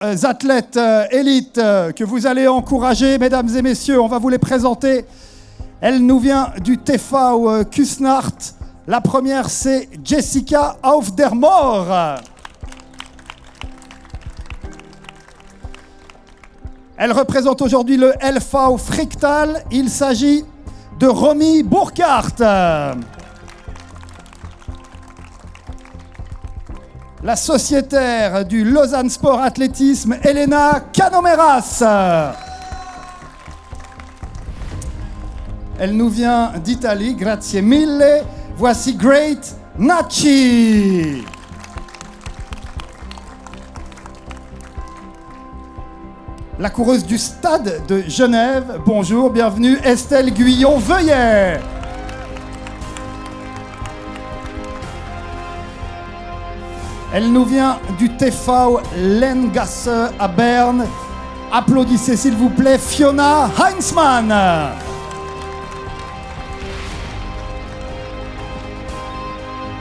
athlètes élites que vous allez encourager, mesdames et messieurs, on va vous les présenter. Elle nous vient du TV Kusnacht. La première, c'est Jessica Auf der Moor. Elle représente aujourd'hui le LV Fricktal. Il s'agit de Romy Burkhardt. La sociétaire du Lausanne Sport Athlétisme, Elena Canomeras. Elle nous vient d'Italie, grazie mille. Voici Great Nachi. La coureuse du Stade de Genève, bonjour, bienvenue, Estelle Guyon-Veuillet. Elle nous vient du TV Lengasse à Berne. Applaudissez s'il vous plaît Fiona Heinzmann.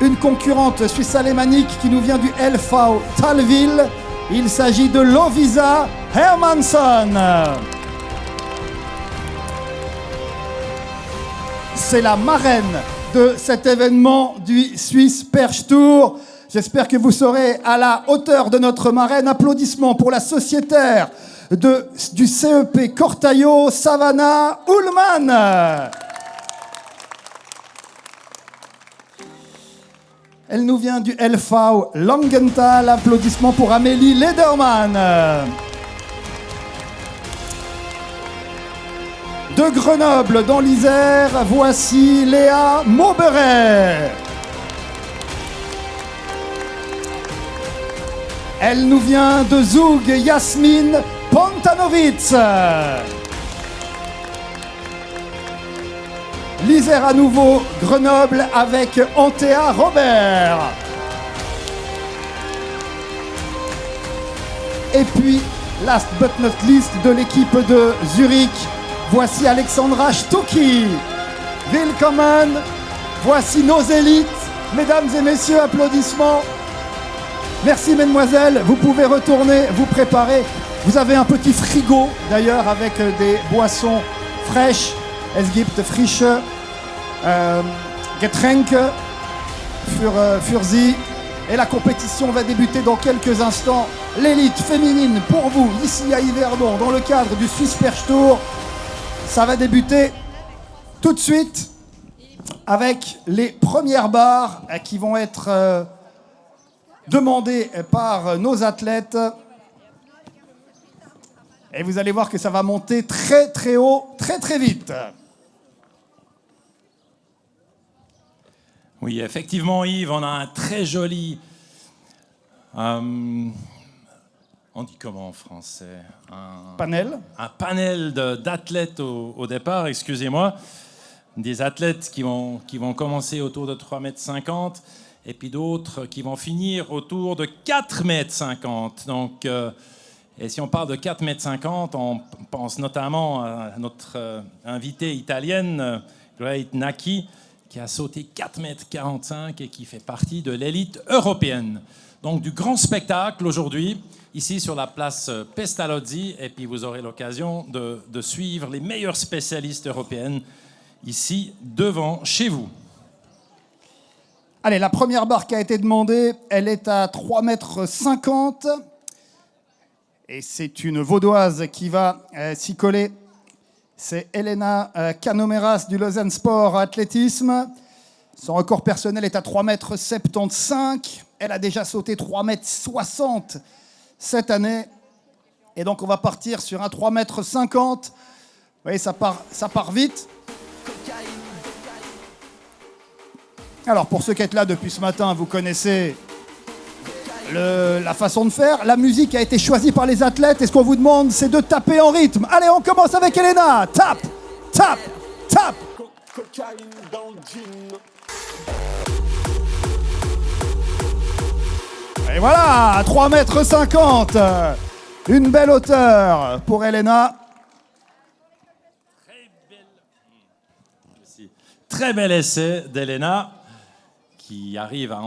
Une concurrente suisse-alémanique qui nous vient du LV Thalwil. Il s'agit de Lovisa Hermansson. C'est la marraine de cet événement du Swiss Perche Tour. J'espère que vous serez à la hauteur de notre marraine. Applaudissements pour la sociétaire du CEP Cortaillot, Savannah Ullmann. Elle nous vient du LV Langenthal. Applaudissements pour Amélie Lederman. De Grenoble dans l'Isère, voici Léa Mauberet. Elle nous vient de Zug, Yasmine Pontanovitz. L'Isère à nouveau, Grenoble avec Antea Robert. Et puis, last but not least, de l'équipe de Zurich, voici Alexandra Stucki. Willkommen, voici nos élites. Mesdames et messieurs, applaudissements. Merci mesdemoiselles, vous pouvez retourner, vous préparer. Vous avez un petit frigo d'ailleurs avec des boissons fraîches. Es gibt frische Getränke für Sie. Et la compétition va débuter dans quelques instants. L'élite féminine pour vous, ici à Yverdon, dans le cadre du Swiss Perche Tour. Ça va débuter tout de suite avec les premières barres qui vont être demandées par nos athlètes. Et vous allez voir que ça va monter très très haut, très très vite. Oui, effectivement, Yves, on a un très joli... on dit comment en français? Panel. Un panel d'athlètes au départ, excusez-moi. Des athlètes qui vont commencer autour de 3,50 m et puis d'autres qui vont finir autour de 4,50 m. Donc, et si on parle de 4,50 m, on pense notamment à notre invitée italienne, Great Nachi, qui a sauté 4,45 m et qui fait partie de l'élite européenne. Donc du grand spectacle aujourd'hui, ici sur la place Pestalozzi, et puis vous aurez l'occasion de suivre les meilleurs spécialistes européennes ici devant chez vous. Allez, la première barre qui a été demandée, elle est à 3,50 m. Et c'est une vaudoise qui va s'y coller. C'est Elena Canomeras du Lausanne Sport Athlétisme. Son record personnel est à 3,75 m. Elle a déjà sauté 3,60 m cette année. Et donc on va partir sur un 3,50 m. Vous voyez, ça part vite. Alors pour ceux qui êtes là depuis ce matin, vous connaissez la façon de faire. La musique a été choisie par les athlètes et ce qu'on vous demande, c'est de taper en rythme. Allez, on commence avec Elena. Tape, tape, tape. Et voilà, 3,50 m. Une belle hauteur pour Elena. Très bel essai d'Elena qui arrive à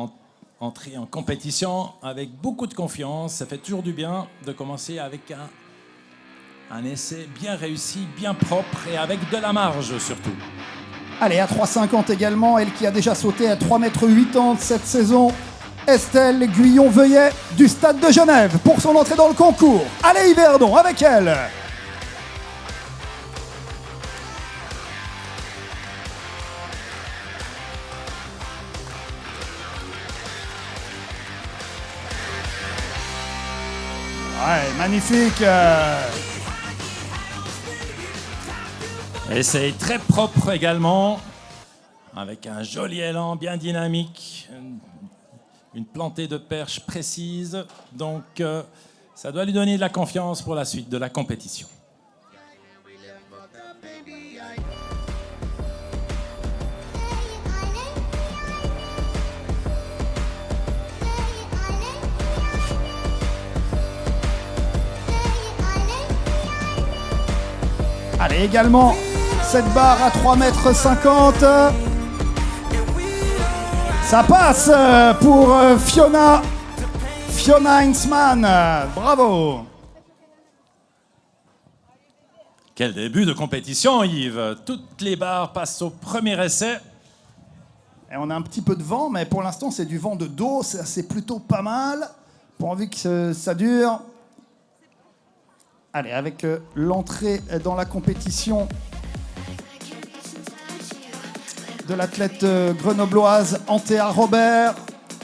entrer en compétition avec beaucoup de confiance. Ça fait toujours du bien de commencer avec un essai bien réussi, bien propre et avec de la marge surtout. Allez, à 3,50 également, elle qui a déjà sauté à 3,80 m cette saison, Estelle Guyon-Veuillet du Stade de Genève pour son entrée dans le concours. Allez, Yverdon avec elle. Ouais, magnifique. Et c'est très propre également, avec un joli élan bien dynamique, une plantée de perche précise. Donc, ça doit lui donner de la confiance pour la suite de la compétition. Allez, également, cette barre à 3,50 m. Ça passe pour Fiona Heinzmann. Bravo. Quel début de compétition, Yves. Toutes les barres passent au premier essai. Et on a un petit peu de vent, mais pour l'instant, c'est du vent de dos. C'est plutôt pas mal, pourvu que ça dure. Allez, avec l'entrée dans la compétition de l'athlète grenobloise Antea Robert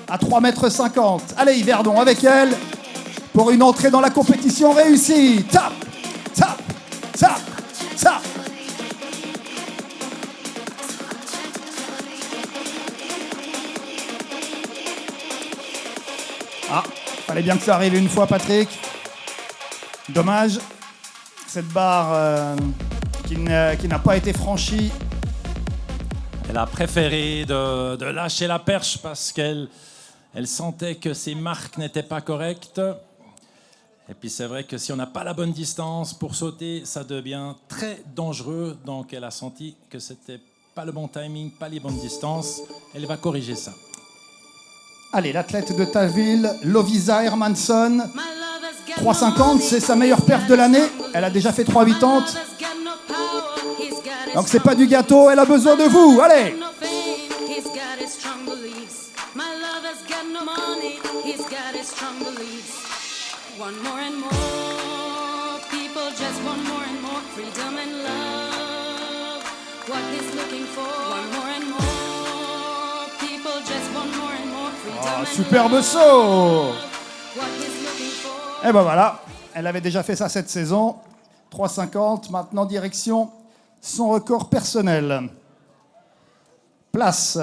à 3,50 m. Allez, Yverdon avec elle pour une entrée dans la compétition réussie. Tap, tap, tap, tap. Ah, fallait bien que ça arrive une fois, Patrick. Dommage, cette barre qui n'a pas été franchie. Elle a préféré de lâcher la perche parce qu'elle sentait que ses marques n'étaient pas correctes. Et puis c'est vrai que si on n'a pas la bonne distance pour sauter, ça devient très dangereux. Donc elle a senti que c'était pas le bon timing, pas les bonnes distances. Elle va corriger ça. Allez, l'athlète de ta ville, Lovisa Hermansson. 3,50, c'est sa meilleure perf de l'année. Elle a déjà fait 3,80. Donc c'est pas du gâteau, elle a besoin de vous. Allez. Oh, superbe saut. Et ben voilà, elle avait déjà fait ça cette saison. 3,50, maintenant direction son record personnel. Place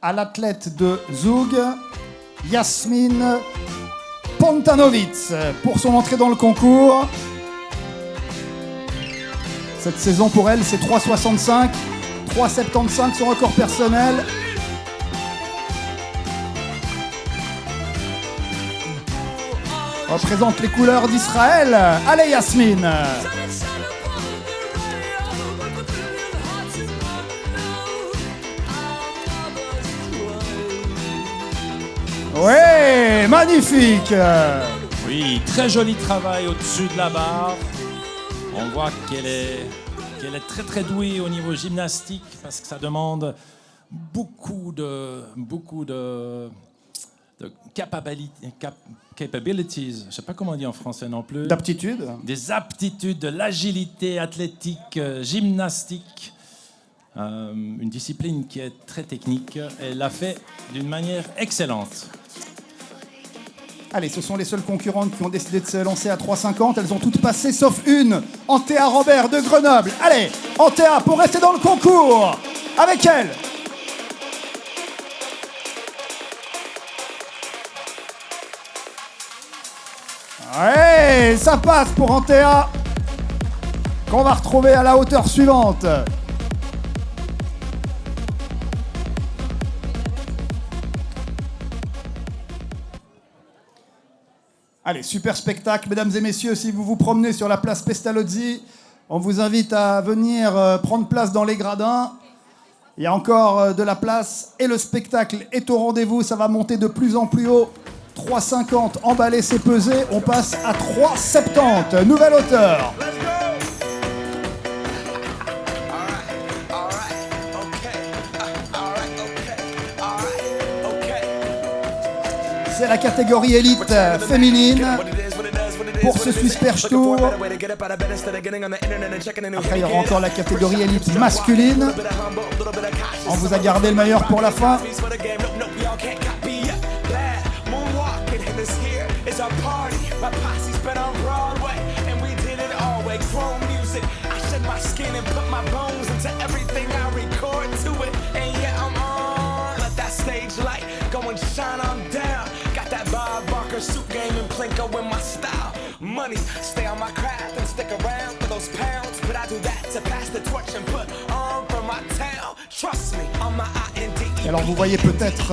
à l'athlète de Zug, Yasmine Pontanovitz, pour son entrée dans le concours. Cette saison pour elle, c'est 3,65, 3,75 son record personnel. Représente les couleurs d'Israël. Allez, Yasmine. Ouais, magnifique. Oui, très joli travail au-dessus de la barre. On voit qu'elle est très très douée au niveau gymnastique parce que ça demande beaucoup de capabilities, je ne sais pas comment on dit en français non plus. D'aptitude. Des aptitudes, de l'agilité athlétique, gymnastique. Une discipline qui est très technique. Elle l'a fait d'une manière excellente. Allez, ce sont les seules concurrentes qui ont décidé de se lancer à 3,50. Elles ont toutes passé sauf une. Antea Robert de Grenoble. Allez, Antea pour rester dans le concours. Avec elle. Ouais, ça passe pour Antea, qu'on va retrouver à la hauteur suivante. Allez, super spectacle, mesdames et messieurs, si vous vous promenez sur la place Pestalozzi, on vous invite à venir prendre place dans les gradins. Il y a encore de la place et le spectacle est au rendez-vous. Ça va monter de plus en plus haut. 3,50 emballé, c'est pesé. On passe à 3,70. Nouvelle hauteur. C'est la catégorie élite féminine pour ce Swiss Perch Tour. Après, il y aura encore la catégorie élite masculine. On vous a gardé le meilleur pour la fin. Soup game and Plinko in my style. Money, stay on my craft and stick around for those pounds. But I do that to pass the torch and put on for my town. Trust me, on my IND. Alors vous voyez peut-être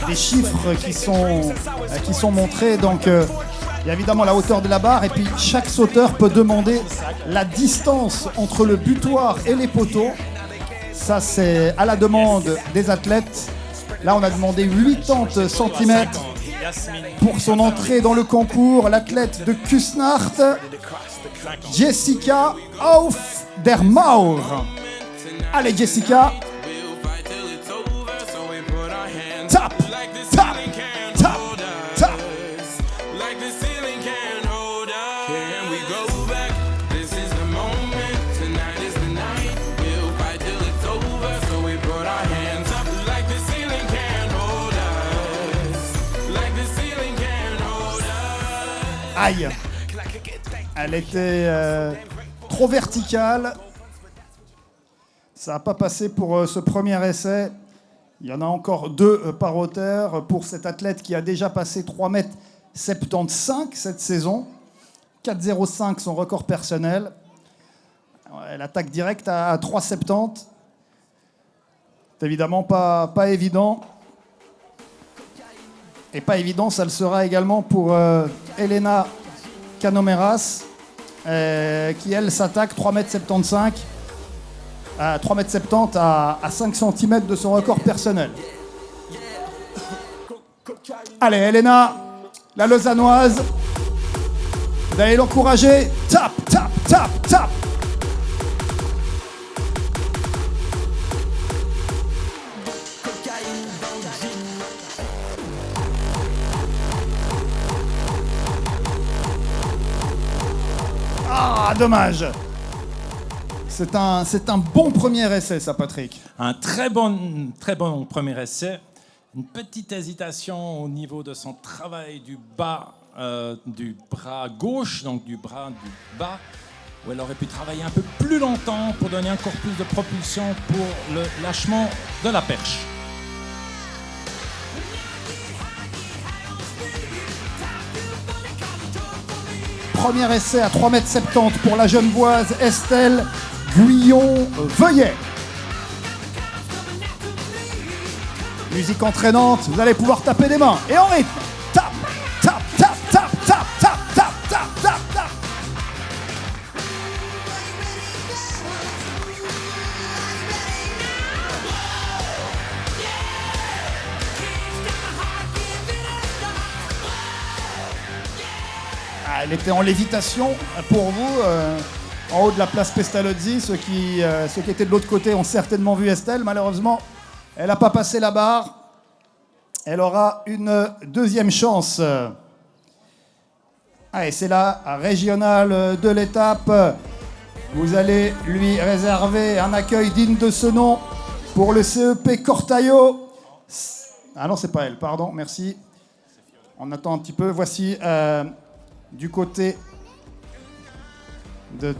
les chiffres qui sont montrés. Donc il y a évidemment la hauteur de la barre et puis chaque sauteur peut demander la distance entre le butoir et les poteaux. Ça c'est à la demande des athlètes. Là on a demandé 80 cm. Pour son entrée dans le concours, l'athlète de Kusnacht, Jessica Auf der Mauer. Allez Jessica. Tap, tap, tap, tap. Aïe. Elle était trop verticale. Ça n'a pas passé pour ce premier essai. Il y en a encore 2 par hauteur pour cet athlète qui a déjà passé 3,75 m cette saison. 4,05 son record personnel. Elle attaque direct à 3,70. C'est évidemment pas évident. Et pas évident, ça le sera également pour Elena Canomeras, qui elle s'attaque 3,75 m à 3,70 m à 5 cm de son record personnel. Allez, Elena, la Lausannoise, vous allez l'encourager. Tap, tap, tap, tap. Ah, dommage. C'est un bon premier essai, ça, Patrick. Un très bon premier essai. Une petite hésitation au niveau de son travail du bas, du bras gauche, donc du bras du bas, où elle aurait pu travailler un peu plus longtemps pour donner encore plus de propulsion pour le lâchement de la perche. Premier essai à 3,70 m pour la Genevoise Estelle Guyon-Veuillet. Musique entraînante, vous allez pouvoir taper des mains. Et en rythme. Tap, tap, tap, tap, tap, tap, tap, tap, tap, tap. Elle était en lévitation pour vous, en haut de la place Pestalozzi. Ceux qui étaient de l'autre côté ont certainement vu Estelle. Malheureusement, elle n'a pas passé la barre. Elle aura une deuxième chance. Allez, c'est la régionale de l'étape. Vous allez lui réserver un accueil digne de ce nom pour le CEP Cortaillot. Ah non, c'est pas elle, pardon, merci. On attend un petit peu. Voici... du côté de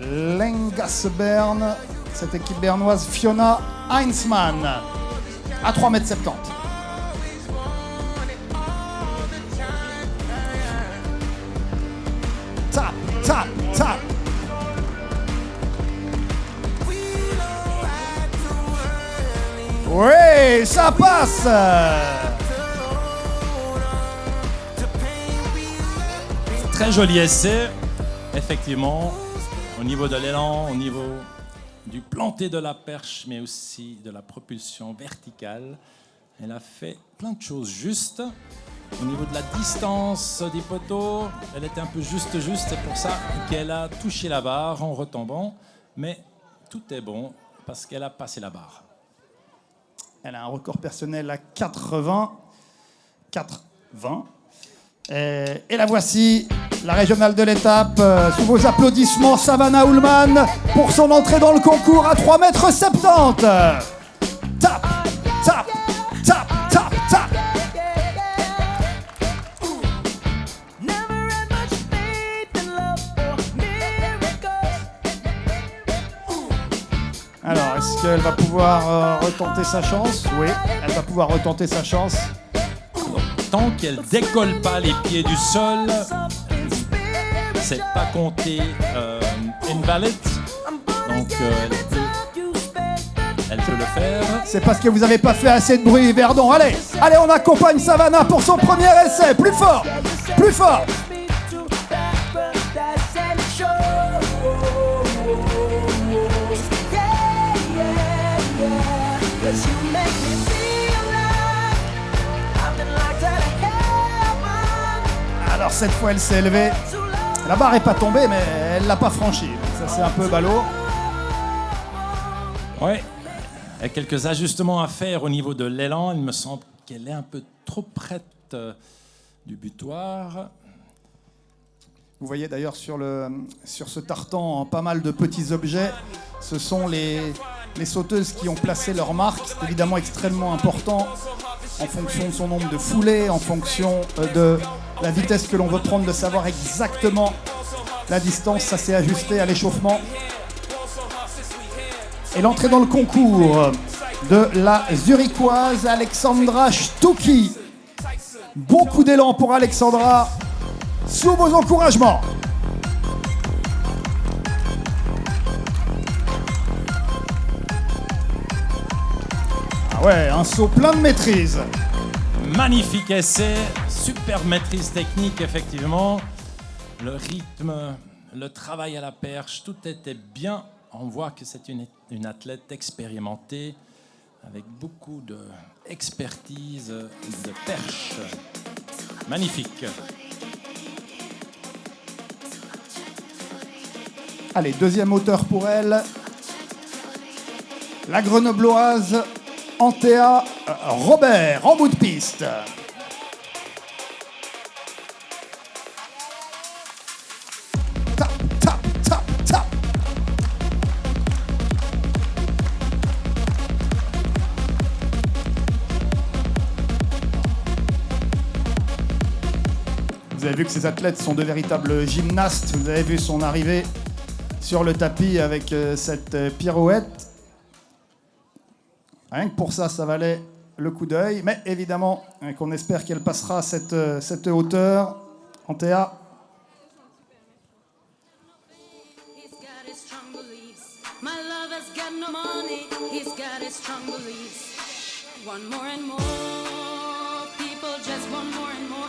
Lengasbern, cette équipe bernoise, Fiona Heinzmann, à 3,70 m. Tap, tap, tap. Oui, ça passe. Très joli essai, effectivement, au niveau de l'élan, au niveau du planté de la perche, mais aussi de la propulsion verticale. Elle a fait plein de choses justes. Au niveau de la distance des poteaux, elle était un peu juste, c'est pour ça qu'elle a touché la barre en retombant. Mais tout est bon parce qu'elle a passé la barre. Elle a un record personnel à 4,20. Et la voici, la régionale de l'étape. Sous vos applaudissements, Savannah Ullman pour son entrée dans le concours à 3,70 m. Tap, tap, tap, tap, tap. Alors, est-ce qu'elle va pouvoir retenter sa chance? Oui, elle va pouvoir retenter sa chance. Tant qu'elle décolle pas les pieds du sol, c'est pas compté invalid. Donc elle peut le faire. C'est parce que vous n'avez pas fait assez de bruit, Verdon. Allez, allez, on accompagne Savannah pour son premier essai. Plus fort, plus fort. Alors cette fois, elle s'est élevée. La barre n'est pas tombée, mais elle l'a pas franchie. Donc ça, c'est un peu ballot. Oui, il y a quelques ajustements à faire au niveau de l'élan. Il me semble qu'elle est un peu trop prête du butoir. Vous voyez d'ailleurs sur ce tartan pas mal de petits objets. Ce sont les sauteuses qui ont placé leur marque. C'est évidemment extrêmement important en fonction de son nombre de foulées, en fonction de la vitesse que l'on veut prendre, de savoir exactement la distance. Ça s'est ajusté à l'échauffement. Et l'entrée dans le concours de la Zurichoise Alexandra Stucki. Beaucoup d'élan pour Alexandra. Sous vos encouragements. Ah ouais, un saut plein de maîtrise. Magnifique essai, super maîtrise technique, effectivement. Le rythme, le travail à la perche, tout était bien. On voit que c'est une athlète expérimentée avec beaucoup d'expertise de perche. Magnifique. Allez, deuxième hauteur pour elle. La grenobloise Antea Robert en bout de piste. Tap, tap, tap, tap. Vous avez vu que ces athlètes sont de véritables gymnastes. Vous avez vu son arrivée sur le tapis avec cette pirouette. Rien que pour ça, ça valait le coup d'œil. Mais évidemment, qu'on espère qu'elle passera cette hauteur. Antea.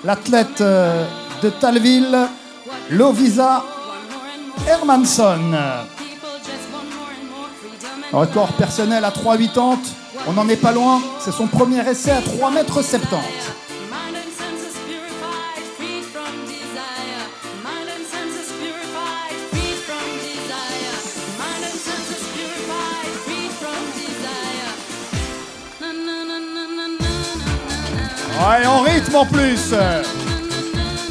L'athlète de Talville, Lovisa Hermansson. Record personnel à 3,80. On n'en est pas loin. C'est son premier essai à 3,70 m. Ouais, en rythme en plus.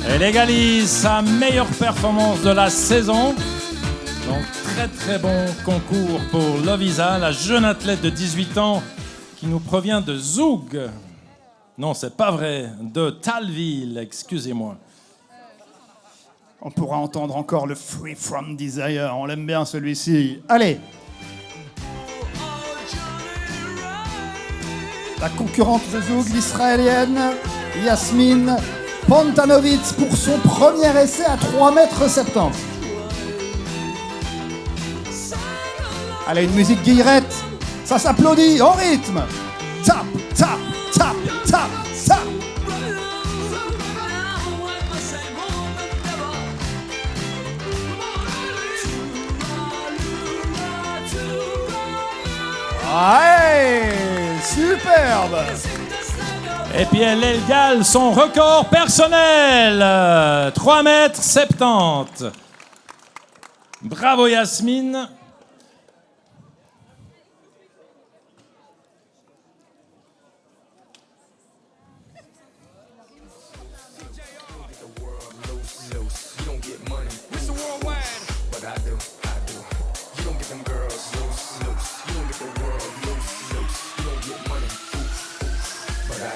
Elle égalise sa meilleure performance de la saison. Donc très très bon concours pour Lovisa, la jeune athlète de 18 ans qui nous provient de Zug. Non, c'est pas vrai, de Talville, excusez-moi. On pourra entendre encore le Free From Desire, on l'aime bien celui-ci. Allez. La concurrente de Zug, l'israélienne Yasmin Pontanovitz pour son premier essai à 3,70 m. Allez, une musique guillerette, ça s'applaudit en rythme. Tap, tap, tap, tap, tap. Ouais, superbe. Et puis elle égale son record personnel, 3,70 m. Bravo Yasmine.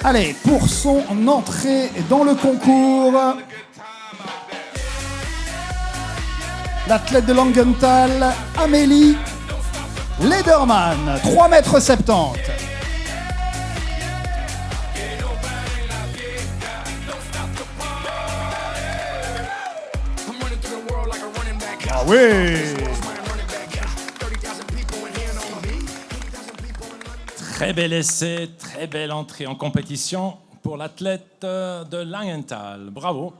Allez, pour son entrée dans le concours, l'athlète de Langenthal, Amélie Lederman, 3,70 m. Ah oui! Très bel essai, très belle entrée en compétition pour l'athlète de Langenthal. Bravo.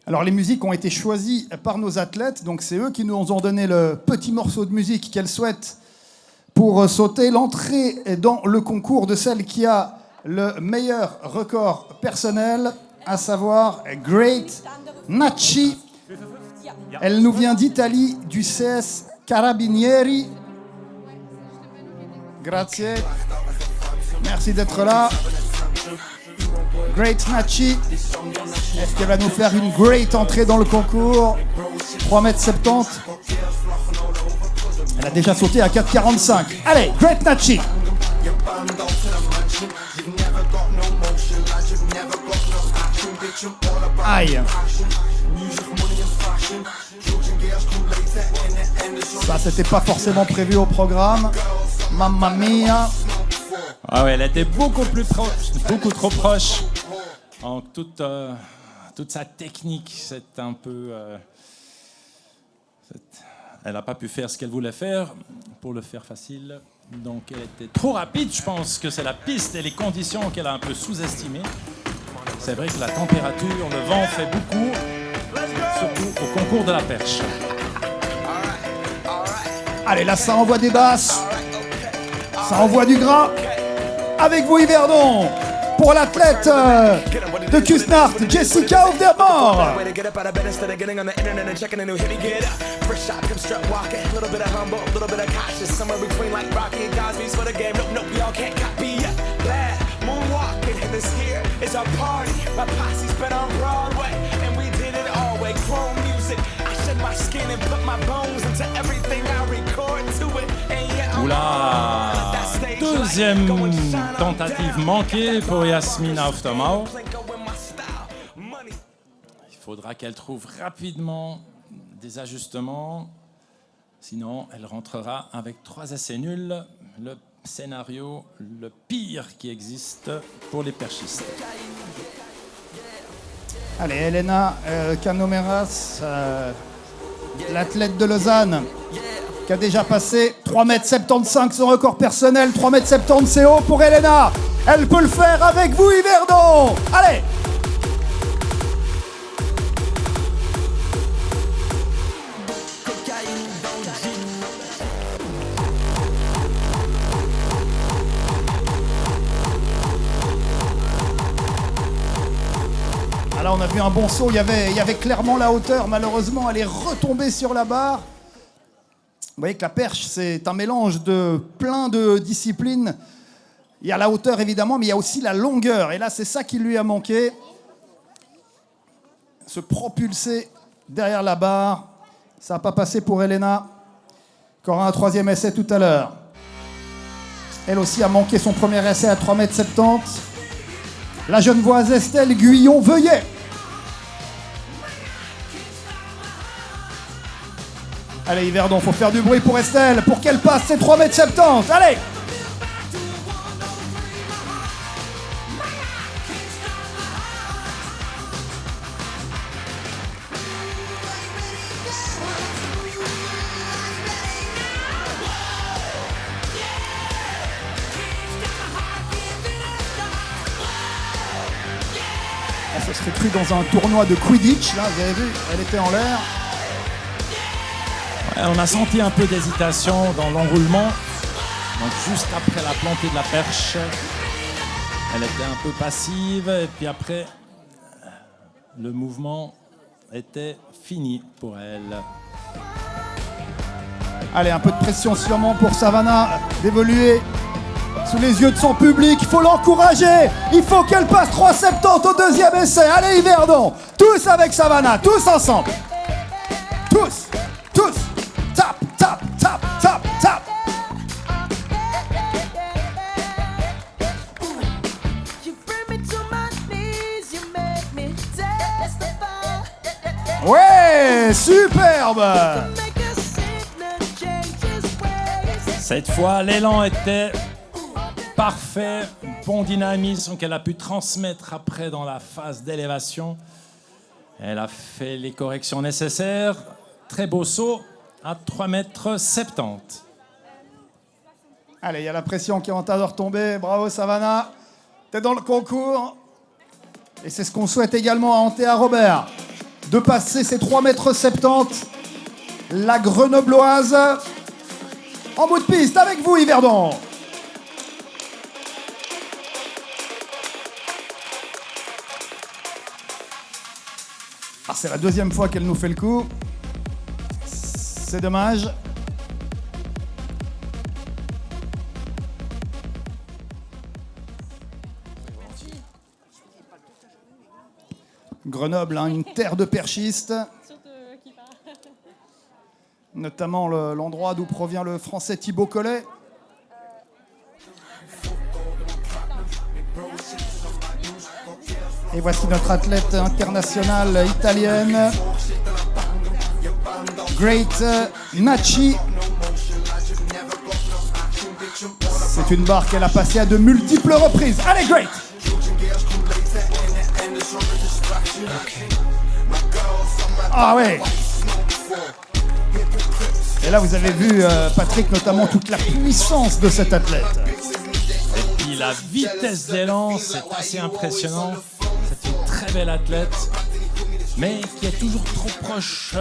Alors les musiques ont été choisies par nos athlètes, donc c'est eux qui nous ont donné le petit morceau de musique qu'elles souhaitent pour sauter l'entrée dans le concours de celle qui a le meilleur record personnel, à savoir Great Nachi. Elle nous vient d'Italie, du CS Carabinieri. Grazie. Merci d'être là. Great Nachi. Est-ce qu'elle va nous faire une great entrée dans le concours? 3,70 m. Elle a déjà sauté à 4,45. Allez, Great Nachi. Aïe. Ça, c'était pas forcément prévu au programme. Mamma mia. Ah ouais, elle était beaucoup trop proche. En toute sa technique, c'est un peu... elle n'a pas pu faire ce qu'elle voulait faire pour le faire facile. Donc elle était trop rapide. Je pense que c'est la piste et les conditions qu'elle a un peu sous-estimées. C'est vrai que la température, le vent fait beaucoup, surtout au concours de la perche. Allez, là, ça envoie des basses. Ça envoie du gras. Avec vous, Yverdon, pour l'athlète de Cusnart, Jessica Overmore. Oula! Deuxième tentative manquée pour Yasmine Auftermau. Il faudra qu'elle trouve rapidement des ajustements. Sinon, elle rentrera avec 3 essais nuls. Le scénario le pire qui existe pour les perchistes. Allez, Elena Canomeras, l'athlète de Lausanne, qui a déjà passé 3,75 m son record personnel, 3,70 m c'est haut pour Elena. Elle peut le faire avec vous, Yverdon. Allez. Là, on a vu un bon saut, il y avait clairement la hauteur. Malheureusement, elle est retombée sur la barre. Vous voyez que la perche, c'est un mélange de plein de disciplines. Il y a la hauteur, évidemment, mais il y a aussi la longueur. Et là, c'est ça qui lui a manqué. Se propulser derrière la barre. Ça n'a pas passé pour Elena, qui aura un 3e essai tout à l'heure. Elle aussi a manqué son premier essai à 3,70 m. La Genevoise Estelle Guyon-Veuillet. Allez, Yverdon, faut faire du bruit pour Estelle, pour qu'elle passe ses 3,70 m. Allez! On se serait cru dans un tournoi de Quidditch, là, vous avez vu, elle était en l'air. On a senti un peu d'hésitation dans l'enroulement. Donc juste après la plantée de la perche, elle était un peu passive et puis après, le mouvement était fini pour elle. Allez, un peu de pression sûrement pour Savannah d'évoluer sous les yeux de son public. Il faut l'encourager. Il faut qu'elle passe 3,70 au deuxième essai. Allez, Yverdon. Tous avec Savannah. Tous ensemble. Tous. Tous. Tap, tap, tap, tap, tap. Ouais, superbe. Cette fois, l'élan était parfait, bon dynamisme qu'elle a pu transmettre après dans la phase d'élévation. Elle a fait les corrections nécessaires. Très beau saut à 3,70 m. Allez, il y a la pression qui est en train de retomber. Bravo, Savannah. T'es dans le concours. Et c'est ce qu'on souhaite également à Antea Robert. De passer ces 3,70 m. La Grenobloise. En bout de piste, avec vous, Yverdon. Ah, c'est la deuxième fois qu'elle nous fait le coup. C'est dommage. Grenoble, hein, une terre de perchistes. Notamment l'endroit d'où provient le français Thibaut Collet. Et voici notre athlète internationale italienne, Great Nachi. C'est une barre qu'elle a passée à de multiples reprises. Allez, Great! Ah ouais! Et là, vous avez vu, Patrick, notamment toute la puissance de cet athlète. Et puis la vitesse d'élan, c'est assez impressionnant. C'est une très belle athlète, mais qui est toujours trop proche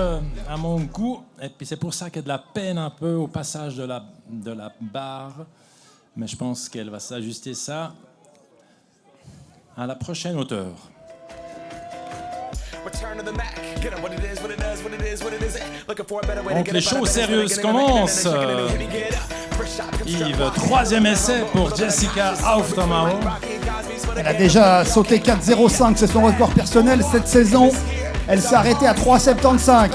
à mon goût. Et puis c'est pour ça qu'il y a de la peine un peu au passage de la barre. Mais je pense qu'elle va s'ajuster ça à la prochaine hauteur. Donc les choses sérieuses commencent. Yves, troisième essai pour Jessica Auftamao. Elle a déjà sauté 4,05, c'est son record personnel cette saison. Elle s'est arrêtée à 3,75.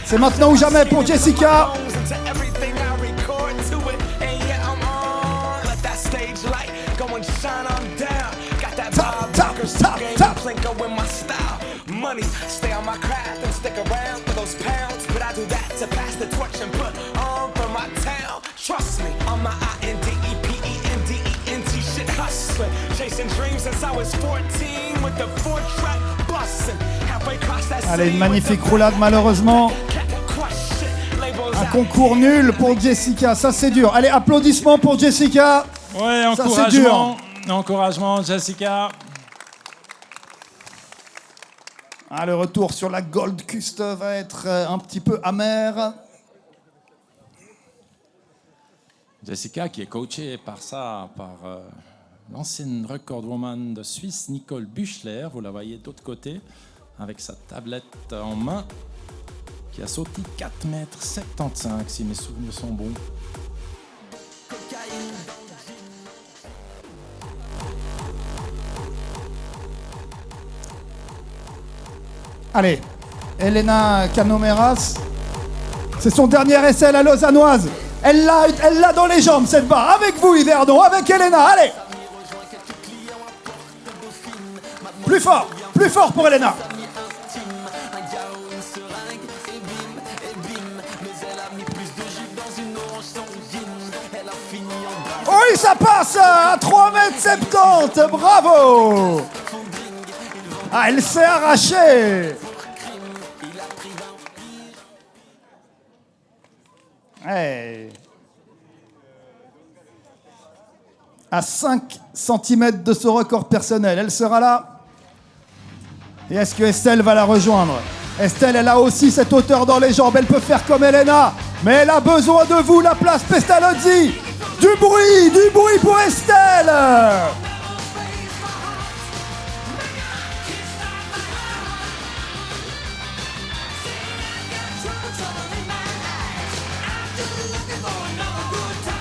C'est maintenant ou jamais pour Jessica. Money, stay on my craft and stick around for those pounds. But I do that to pass the torch and put on for my town. Trust me, I'm my INDEPENDENT shit hustling. Chasing dreams since I was 14 with the 4-track bustin'. Halfway across that. Allez, une magnifique roulade malheureusement. Un concours nul pour Jessica, ça c'est dur. Allez, applaudissements pour Jessica. Ouais, encouragement, encouragement Jessica. Ah, le retour sur la Gold Custe va être un petit peu amer. Jessica qui est coachée par l'ancienne recordwoman de Suisse, Nicole Büchler. Vous la voyez de l'autre côté, avec sa tablette en main, qui a sauté 4,75 m, si mes souvenirs sont bons. Allez, Elena Canomeras, c'est son dernier essai, la Lausannoise. Elle l'a dans les jambes, cette barre. Avec vous, Yverdon, avec Elena, allez. Plus fort pour Elena. Oui, ça passe à 3,70 m, bravo. Ah, elle s'est arrachée. Hey. À 5 cm de son record personnel, elle sera là. Et est-ce que Estelle va la rejoindre? Estelle, elle a aussi cette hauteur dans les jambes. Elle peut faire comme Elena. Mais elle a besoin de vous, la place Pestalozzi. Du bruit pour Estelle.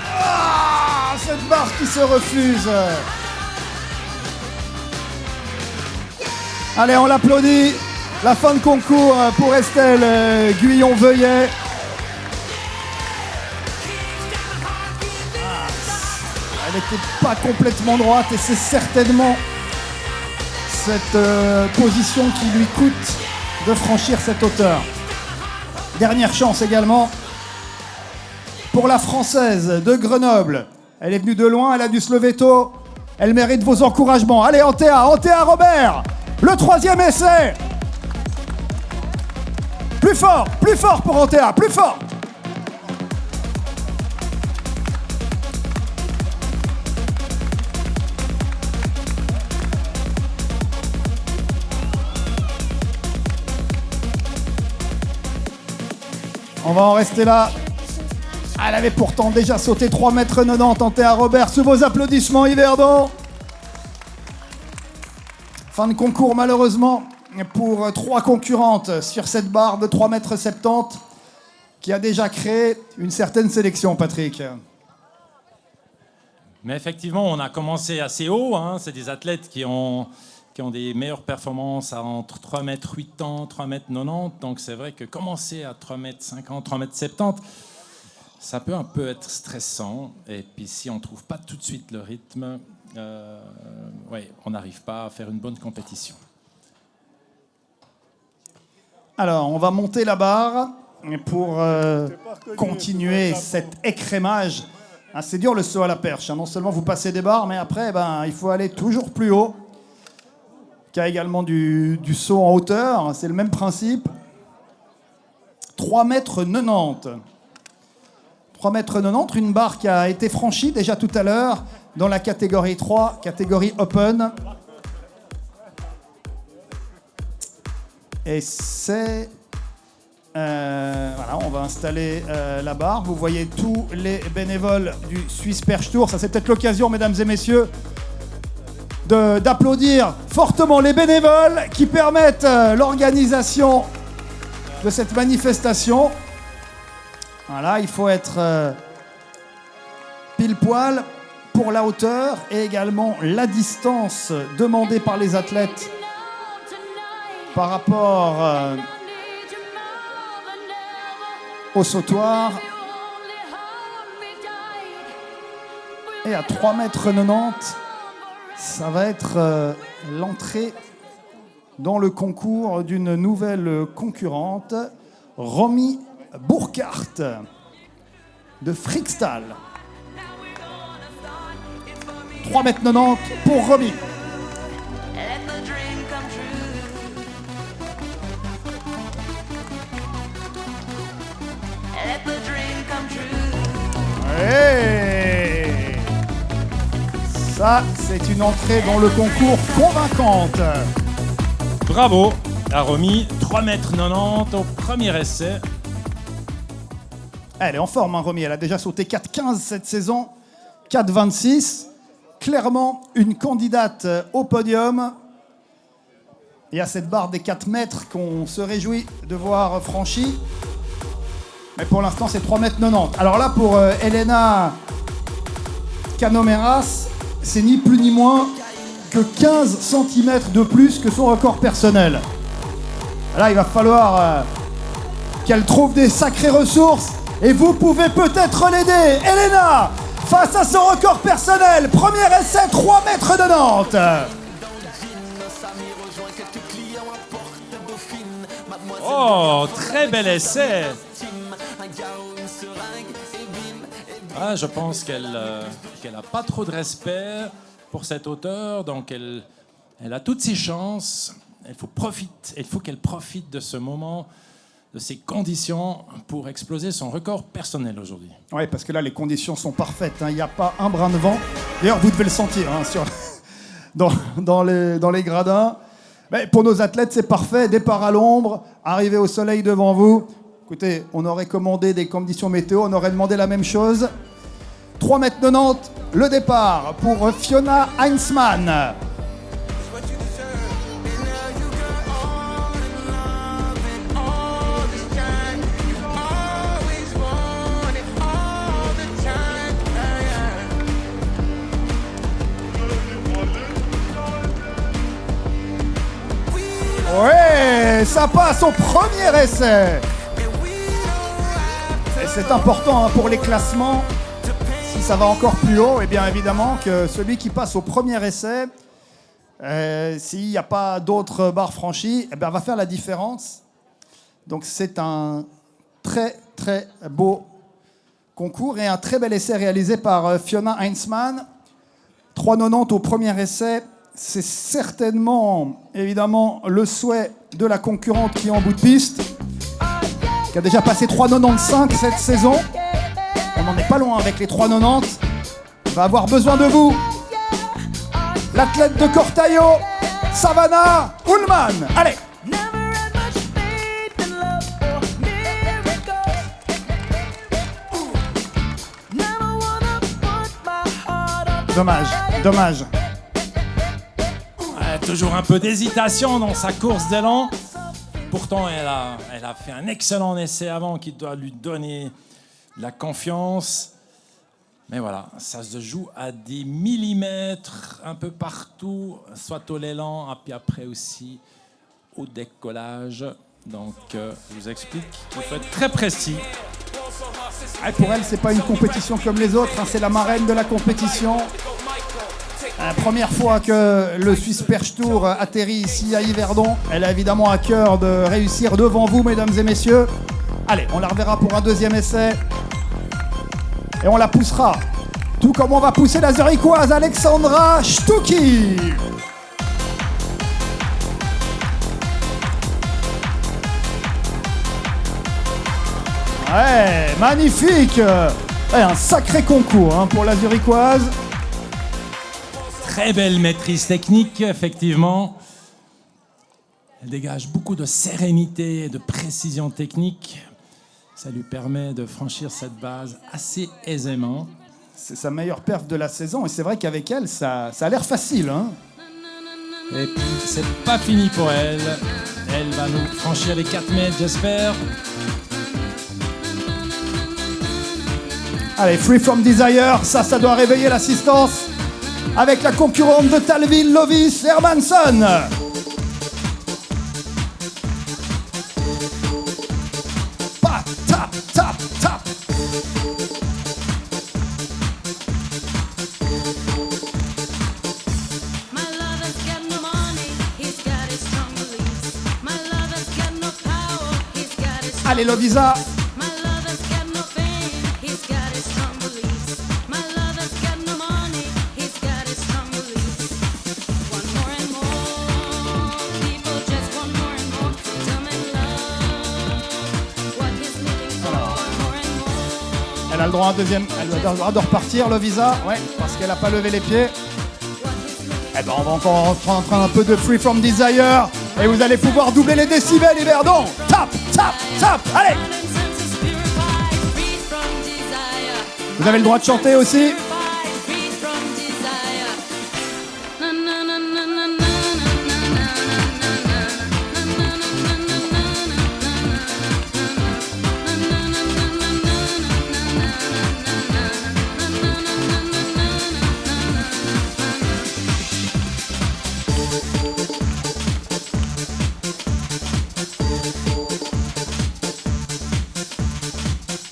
Ah, cette barre qui se refuse. Allez, on l'applaudit. La fin de concours pour Estelle Guyon-Veuillet. Elle n'était pas complètement droite et c'est certainement cette position qui lui coûte de franchir cette hauteur. Dernière chance également pour la Française de Grenoble. Elle est venue de loin, elle a dû se lever tôt. Elle mérite vos encouragements. Allez, Antea Robert, le 3e essai. Plus fort pour Antea, plus fort. On va en rester là. Elle avait pourtant déjà sauté 3,90 m, Antea Robert, sous vos applaudissements, Yverdon. Fin de concours, malheureusement, pour 3 concurrentes sur cette barre de 3,70 m, qui a déjà créé une certaine sélection, Patrick. Mais effectivement, on a commencé assez haut. Hein. C'est des athlètes qui ont des meilleures performances entre 3,80 m, 3,90 m. Donc c'est vrai que commencer à 3,50 m, 3,70 m, ça peut un peu être stressant. Et puis si on ne trouve pas tout de suite le rythme, on n'arrive pas à faire une bonne compétition. Alors, on va monter la barre pour continuer cet écrémage. Ah, c'est dur le saut à la perche. Hein. Non seulement vous passez des barres, mais après, il faut aller toujours plus haut. Il y a également du saut en hauteur. C'est le même principe. 3,90 m. 3,90 m, une barre qui a été franchie déjà tout à l'heure dans la catégorie 3, catégorie Open. Et c'est... voilà, on va installer la barre. Vous voyez tous les bénévoles du Swiss Perche Tour. Ça, c'est peut-être l'occasion, mesdames et messieurs, d'applaudir fortement les bénévoles qui permettent l'organisation de cette manifestation. Voilà, il faut être pile poil pour la hauteur et également la distance demandée par les athlètes par rapport au sautoir. Et à 3,90 m, ça va être l'entrée dans le concours d'une nouvelle concurrente, Romy Burkhardt de Frickstall. 3,90 m pour Romy. Hey, ça, c'est une entrée dans le concours convaincante. Bravo à Romy, 3,90 m au premier essai. Elle est en forme, hein, Romy. Elle a déjà sauté 4,15 cette saison, 4,26. Clairement, une candidate au podium. Il y a cette barre des 4 mètres qu'on se réjouit de voir franchie. Mais pour l'instant, c'est 3,90 m. Alors là, pour Elena Canomeras, c'est ni plus ni moins que 15 cm de plus que son record personnel. Là, il va falloir qu'elle trouve des sacrées ressources. Et vous pouvez peut-être l'aider. Elena, face à son record personnel, premier essai, 3,90 m. Oh, très bel essai. Ah, je pense qu'elle n'a pas trop de respect pour cette hauteur, donc elle a toutes ses chances. Il faut qu'elle profite de ce moment, de ces conditions pour exploser son record personnel aujourd'hui. Oui, parce que là, les conditions sont parfaites. Il n'y a pas un brin de vent. D'ailleurs, vous devez le sentir dans les gradins. Mais pour nos athlètes, c'est parfait. Départ à l'ombre, arrivée au soleil devant vous. Écoutez, on aurait commandé des conditions météo, on aurait demandé la même chose. 3,90 m, le départ pour Fiona Heinzmann. Ouais, ça passe au premier essai. Et c'est important pour les classements. Si ça va encore plus haut, et bien évidemment que celui qui passe au premier essai, s'il n'y a pas d'autres barres franchies, eh bien, va faire la différence. Donc c'est un très très beau concours et un très bel essai réalisé par Fiona Heinzmann. 3,90 au premier essai. C'est certainement, évidemment, le souhait de la concurrente qui est en bout de piste, qui a déjà passé 3,95 cette saison. On n'en est pas loin avec les 3,90. On va avoir besoin de vous. L'athlète de Cortaillot, Savannah Ullman. Allez! Dommage, dommage. Toujours un peu d'hésitation dans sa course d'élan. Pourtant, elle a fait un excellent essai avant qui doit lui donner de la confiance. Mais voilà, ça se joue à des millimètres un peu partout, soit au l'élan, et puis après aussi au décollage. Donc, je vous explique qu'il faut être très précis. Et pour elle, c'est pas une compétition comme les autres, hein, c'est la marraine de la compétition. La première fois que le Swiss Perche Tour atterrit ici à Yverdon, elle a évidemment à cœur de réussir devant vous, mesdames et messieurs. Allez, on la reverra pour un deuxième essai. Et on la poussera. Tout comme on va pousser la zurichoise Alexandra Stucki. Ouais, magnifique. Ouais, un sacré concours hein, pour la zurichoise. Très belle maîtrise technique, effectivement. Elle dégage beaucoup de sérénité et de précision technique. Ça lui permet de franchir cette base assez aisément. C'est sa meilleure perf de la saison et c'est vrai qu'avec elle, ça a l'air facile. Hein. Et puis, c'est pas fini pour elle. Elle va nous franchir les 4 mètres, j'espère. Allez, Free From Desire, ça doit réveiller l'assistance. Avec la concurrente de Talville, Lovis Hermansson. Pat, tap, tap, tap. Allez, Lovisa. Elle a le droit à un deuxième, elle a le droit de repartir, le visa, ouais, parce qu'elle n'a pas levé les pieds. Eh ben, on va encore reprendre un peu de Free From Desire, et vous allez pouvoir doubler les décibels, Yverdon. Tap, tap, tap, allez. Vous avez le droit de chanter aussi.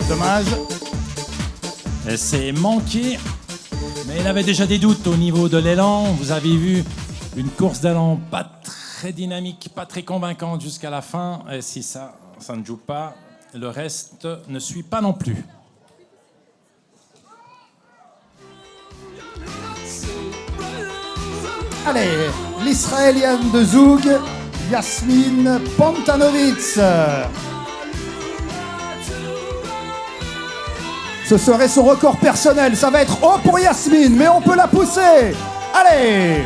Dommage. C'est manqué, mais il avait déjà des doutes au niveau de l'élan. Vous avez vu une course d'élan pas très dynamique, pas très convaincante jusqu'à la fin. Et si ça ne joue pas, le reste ne suit pas non plus. Allez, l'Israélienne de Zoug, Yasmine Pantanovitz. Ce serait son record personnel. Ça va être haut pour Yasmine, mais on peut la pousser. Allez!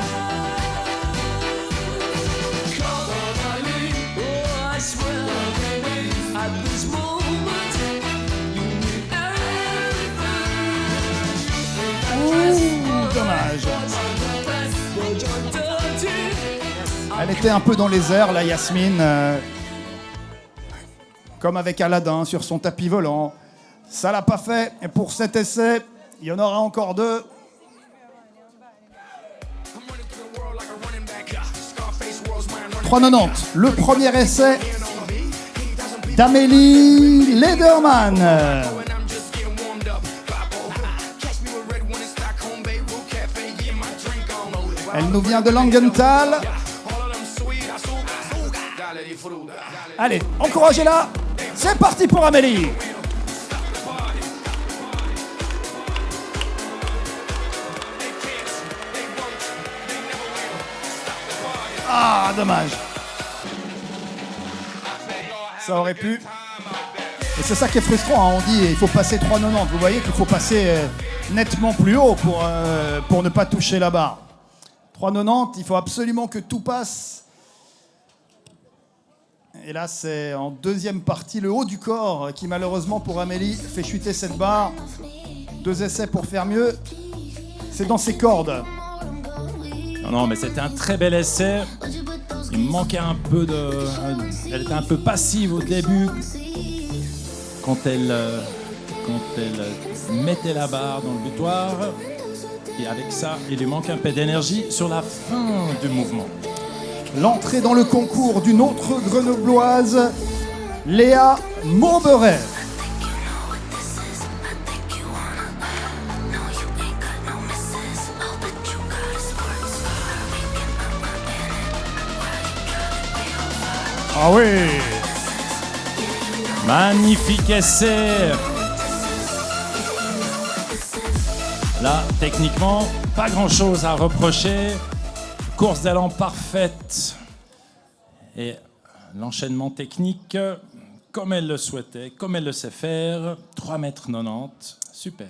Elle était un peu dans les airs, la Yasmine, comme avec Aladdin sur son tapis volant. Ça l'a pas fait. Et pour cet essai, il y en aura encore 2. « 3,90. Le premier essai d'Amélie Lederman. Elle nous vient de Langenthal. Allez, encouragez-la. C'est parti pour Amélie. Ah, dommage. Ça aurait pu. Et c'est ça qui est frustrant, hein. On dit il faut passer 3,90. Vous voyez qu'il faut passer nettement plus haut pour ne pas toucher la barre. 3,90, il faut absolument que tout passe. Et là, c'est en deuxième partie le haut du corps qui, malheureusement pour Amélie, fait chuter cette barre. 2 essais pour faire mieux. C'est dans ses cordes. Non, mais c'était un très bel essai. Il me manquait un peu de... Elle était un peu passive au début. Quand elle mettait la barre dans le butoir. Et avec ça, il lui manque un peu d'énergie sur la fin du mouvement. L'entrée dans le concours d'une autre grenobloise, Léa Mauberet. Ah oui! Magnifique essai! Là, techniquement, pas grand-chose à reprocher. Course d'élan parfaite. Et l'enchaînement technique, comme elle le souhaitait, comme elle le sait faire. 3,90 m. Super.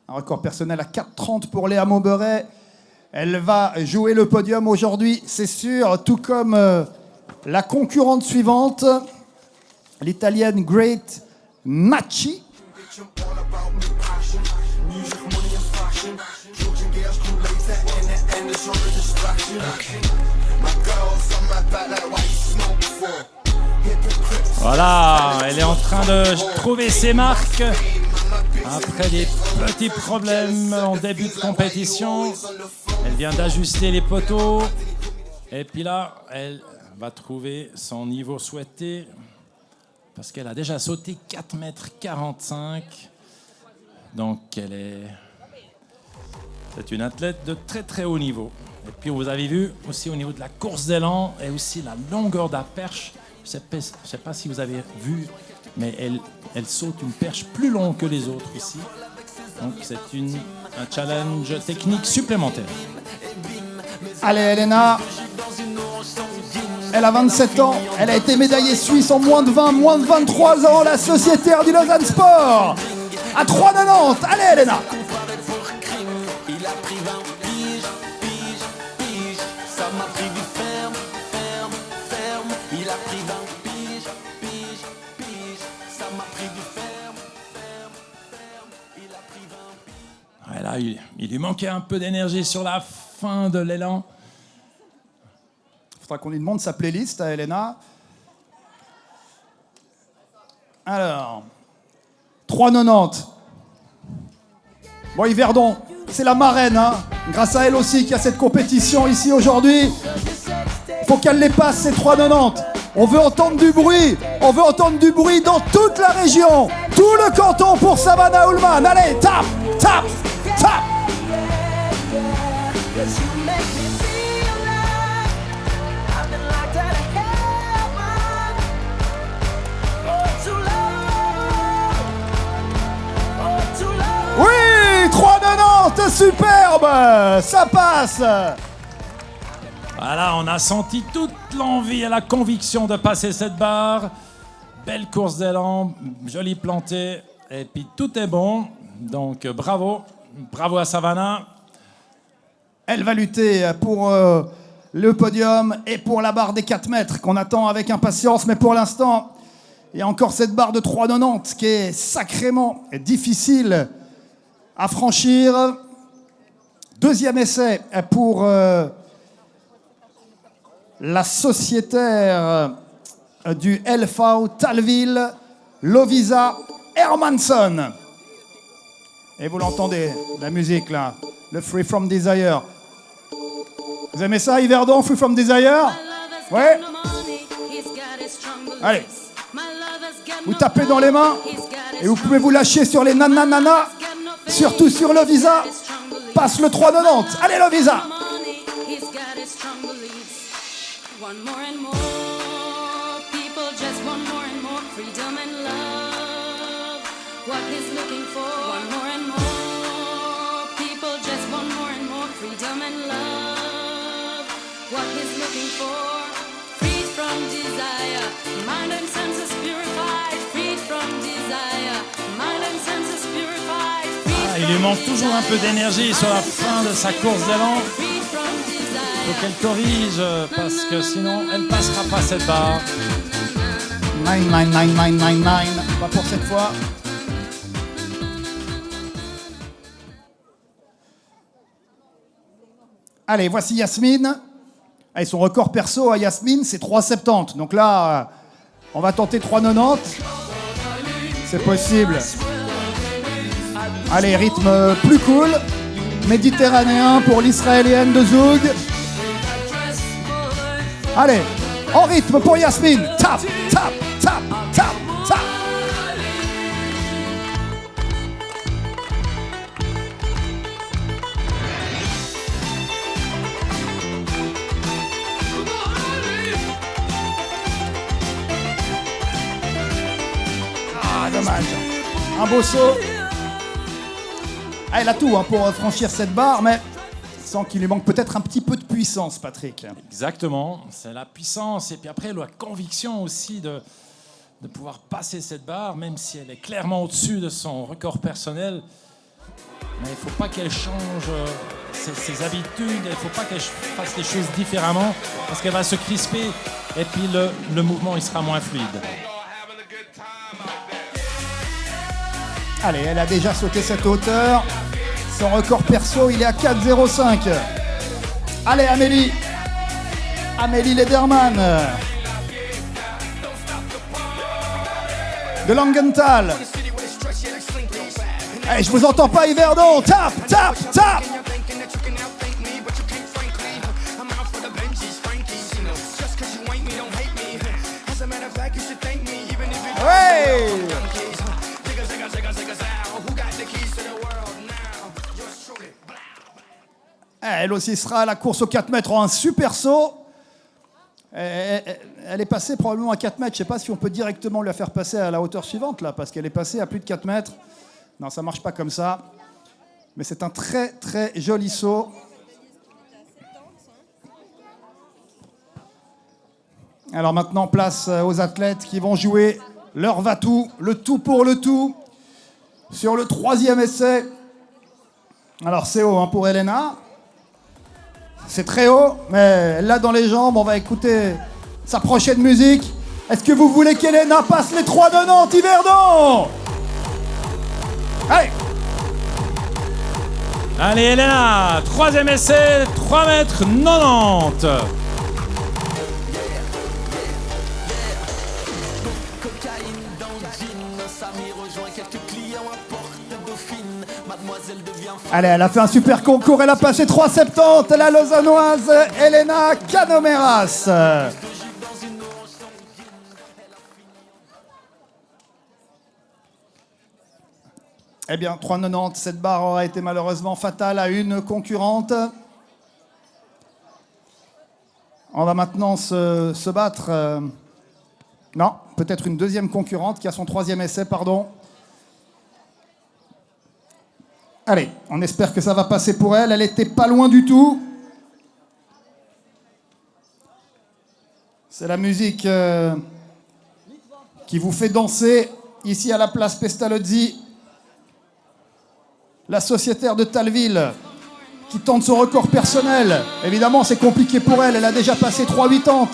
Un record personnel à 4,30 pour Léa Mauberet. Elle va jouer le podium aujourd'hui, c'est sûr, tout comme la concurrente suivante, l'Italienne Great Machi. Voilà, elle est en train de trouver ses marques. Après des petits problèmes en début de compétition, elle vient d'ajuster les poteaux. Et puis là, elle va trouver son niveau souhaité. Parce qu'elle a déjà sauté 4,45 m. Donc c'est une athlète de très très haut niveau. Et puis vous avez vu aussi au niveau de la course d'élan et aussi la longueur de la perche. Je ne sais pas si vous avez vu, mais elle saute une perche plus longue que les autres ici. Donc c'est un challenge technique supplémentaire. Allez Elena, elle a 27 ans, elle a été médaillée suisse en moins de 20, moins de 23 ans, la sociétaire du Lausanne Sport. À 3,90, allez Elena. Ouais, là, il lui manquait un peu d'énergie sur la fin de l'élan. Il faudra qu'on lui demande sa playlist à Elena. Alors, 3,90. Bon, Yverdon, c'est la marraine, hein. Grâce à elle aussi qu'il y a cette compétition ici aujourd'hui. Il faut qu'elle les passe, ces 3,90. On veut entendre du bruit. On veut entendre du bruit dans toute la région. Tout le canton pour Savannah Ullman. Allez, tape, tape, tape. Oui, 3,90, superbe. Ça passe. Voilà, on a senti toute l'envie et la conviction de passer cette barre. Belle course d'élan, jolie plantée, et puis tout est bon. Donc bravo, bravo à Savannah. Elle va lutter pour le podium et pour la barre des 4 mètres qu'on attend avec impatience. Mais pour l'instant, il y a encore cette barre de 3,90 qui est sacrément difficile à franchir. Deuxième essai pour la sociétaire du LV Talville, Lovisa Hermansson. Et vous l'entendez, la musique là, le Free From Desire. Vous aimez ça, Yverdon, Free From Desire? Ouais. Allez. Vous tapez dans les mains et vous pouvez vous lâcher sur les nananana, surtout sur Lovisa. Passe le 3,90. Allez, Lovisa. Il lui manque toujours un peu d'énergie sur la fin de sa course d'avant. Il faut qu'elle corrige parce que sinon elle ne passera pas cette barre. 99999, pas pour cette fois. Allez, voici Yasmine. Allez, son record perso à Yasmine, c'est 3,70. Donc là, on va tenter 3,90. C'est possible. Allez, rythme plus cool. Méditerranéen pour l'israélienne de Zoug. Allez, en rythme pour Yasmine. Tap, tap, tap, tap, tap. Ah, dommage. Un beau saut. Ah, elle a tout pour franchir cette barre, mais sans qu'il lui manque peut-être un petit peu de puissance, Patrick. Exactement, c'est la puissance et puis après la conviction aussi de pouvoir passer cette barre, même si elle est clairement au-dessus de son record personnel. Mais il ne faut pas qu'elle change ses habitudes, il ne faut pas qu'elle fasse les choses différemment parce qu'elle va se crisper et puis le mouvement il sera moins fluide. Allez, elle a déjà sauté cette hauteur. Son record perso, il est à 4,05. Allez, Amélie. Amélie Lederman. De Langenthal. Allez, je vous entends pas, Yverdon. Tap, tap, tap. Ouais. Elle aussi sera à la course aux 4 mètres en un super saut. Elle est passée probablement à 4 mètres. Je ne sais pas si on peut directement la faire passer à la hauteur suivante, là, parce qu'elle est passée à plus de 4 mètres. Non, ça ne marche pas comme ça. Mais c'est un très, très joli saut. Alors maintenant, place aux athlètes qui vont jouer leur va-tout, le tout pour le tout, sur le 3e essai. Alors c'est haut pour Elena. C'est très haut, mais elle l'a dans les jambes. On va écouter sa prochaine musique. Est-ce que vous voulez qu'Elena passe les 3,90, Yverdon? Allez. Allez, Elena, 3e essai, 3,90 m. Allez, elle a fait un super concours, elle a passé 3,70, la lausannoise Elena Canomeras. Eh bien, 3,90, cette barre aura été malheureusement fatale à une concurrente. On va maintenant se battre. Non, peut-être une deuxième concurrente qui a son 3e essai, pardon. Allez, on espère que ça va passer pour elle. Elle était pas loin du tout. C'est la musique qui vous fait danser ici à la place Pestalozzi. La sociétaire de Talville qui tente son record personnel. Évidemment, c'est compliqué pour elle. Elle a déjà passé 3,80.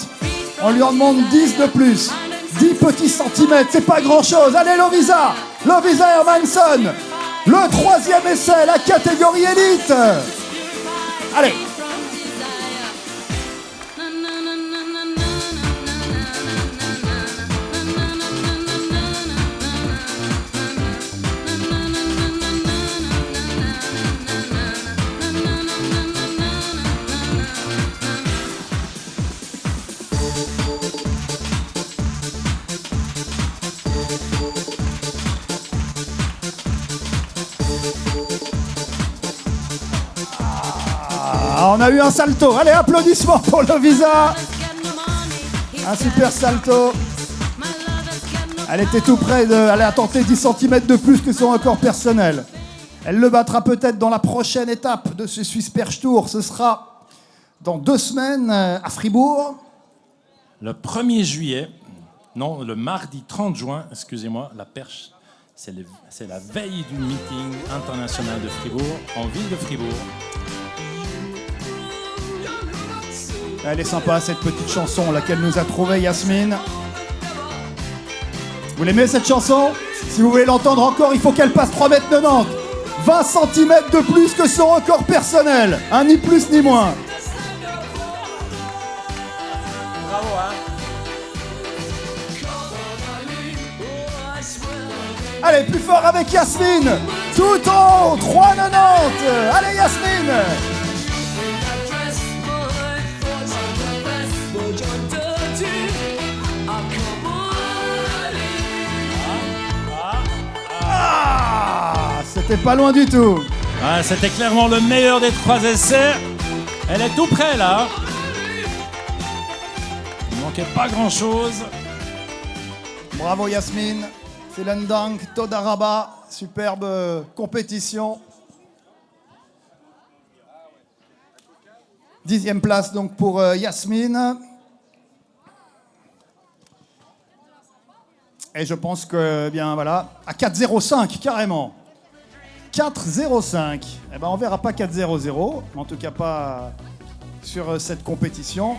On lui en demande 10 de plus. 10 petits centimètres, c'est pas grand-chose. Allez, Lovisa Hermansson. Le 3e essai, la catégorie élite. Allez. Ah, on a eu un salto. Allez, applaudissements pour Lovisa. Un super salto. Elle était tout près elle a tenté 10 cm de plus que son record personnel. Elle le battra peut-être dans la prochaine étape de ce Swiss Perche Tour. Ce sera dans 2 semaines à Fribourg. Le 1er juillet, non, le mardi 30 juin, excusez-moi, la perche, c'est la veille du meeting international de Fribourg, en ville de Fribourg. Elle est sympa, cette petite chanson, laquelle nous a trouvé Yasmine. Vous l'aimez, cette chanson? Si vous voulez l'entendre encore, il faut qu'elle passe 3,90 m. 20 cm de plus que son record personnel. Ni plus ni moins. Bravo, hein. Allez, plus fort avec Yasmine. Tout en haut, 3,90. Allez, Yasmine. C'était pas loin du tout. Ah, c'était clairement le meilleur des 3 essais. Elle est tout près là. Il manquait pas grand-chose. Bravo Yasmine. Vielen Dank, Toda Rabba. Superbe compétition. 10e place donc pour Yasmine. Et je pense que, bien voilà, à 4,05 carrément. 4,05. Eh ben, on verra pas 4,00, en tout cas pas sur cette compétition.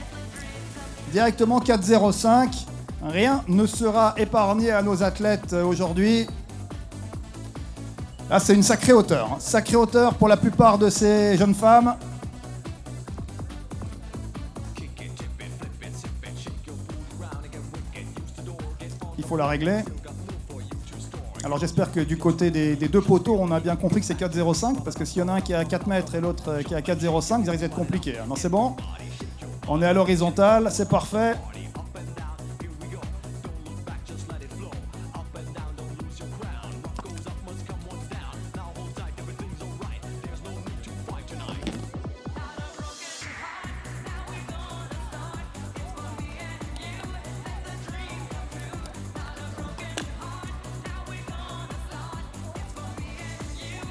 Directement 4,05. Rien ne sera épargné à nos athlètes aujourd'hui. Là, c'est une sacrée hauteur. Sacrée hauteur pour la plupart de ces jeunes femmes. Il faut la régler. Alors j'espère que du côté des 2 poteaux, on a bien compris que c'est 4,05, parce que s'il y en a un qui est à 4 mètres et l'autre qui est à 4,05, ça risque d'être compliqué. Non, c'est bon. On est à l'horizontale, c'est parfait.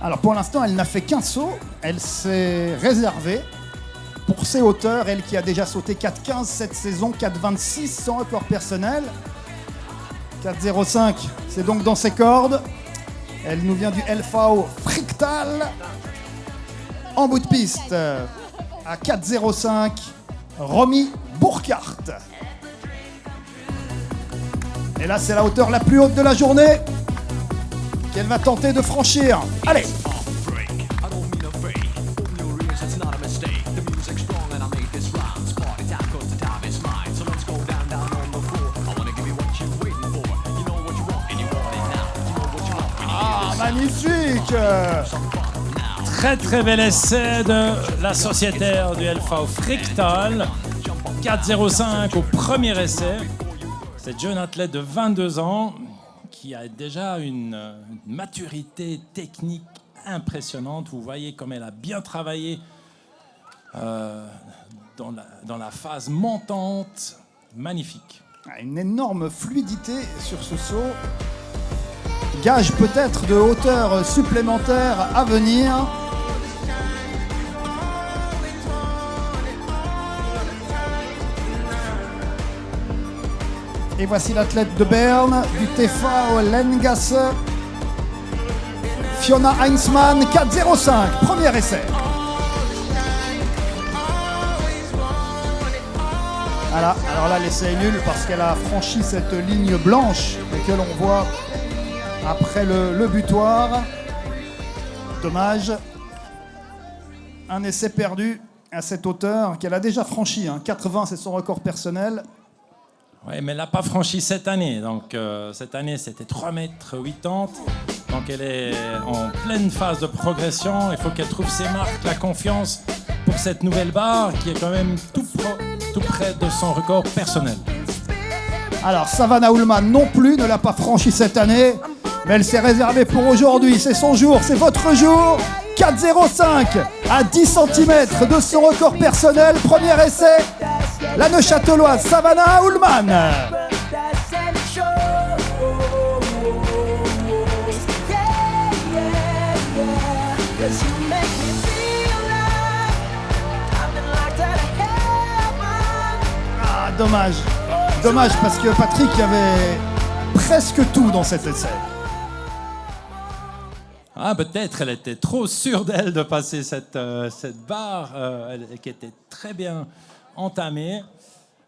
Alors pour l'instant, elle n'a fait qu'un saut. Elle s'est réservée pour ses hauteurs. Elle qui a déjà sauté 4,15 cette saison, 4,26 son record personnel. 4,05, c'est donc dans ses cordes. Elle nous vient du LV Fricktal. En bout de piste, à 4,05, Romy Burkhardt. Et là, c'est la hauteur la plus haute de la journée qu'elle va tenter de franchir. Allez! Ah, magnifique! Très très bel essai de la sociétaire du LV Fricktal. 4,05 au premier essai. Cette jeune athlète de 22 ans qui a déjà une maturité technique impressionnante. Vous voyez comme elle a bien travaillé dans la phase montante. Magnifique. Une énorme fluidité sur ce saut. Gage peut-être de hauteur supplémentaire à venir. Et voici l'athlète de Berne, du TV Lengasse, Fiona Heinzmann, 4,05, premier essai. Voilà, alors là l'essai est nul parce qu'elle a franchi cette ligne blanche que l'on voit après le butoir. Dommage. Un essai perdu à cette hauteur qu'elle a déjà franchi. 4,20 c'est son record personnel. Oui, mais elle n'a pas franchi cette année. Donc, cette année, c'était 3,80 m. Donc, elle est en pleine phase de progression. Il faut qu'elle trouve ses marques, la confiance pour cette nouvelle barre qui est quand même tout près de son record personnel. Alors, Savannah Ullman non plus ne l'a pas franchi cette année. Mais elle s'est réservée pour aujourd'hui. C'est son jour, c'est votre jour. 4,05. à 10 cm de son record personnel. Premier essai, la Neuchâteloise Savannah Ullmann. Ah, dommage. Dommage parce que Patrick avait presque tout dans cet essai. Ah, peut-être elle était trop sûre d'elle de passer cette barre qui était très bien entamée.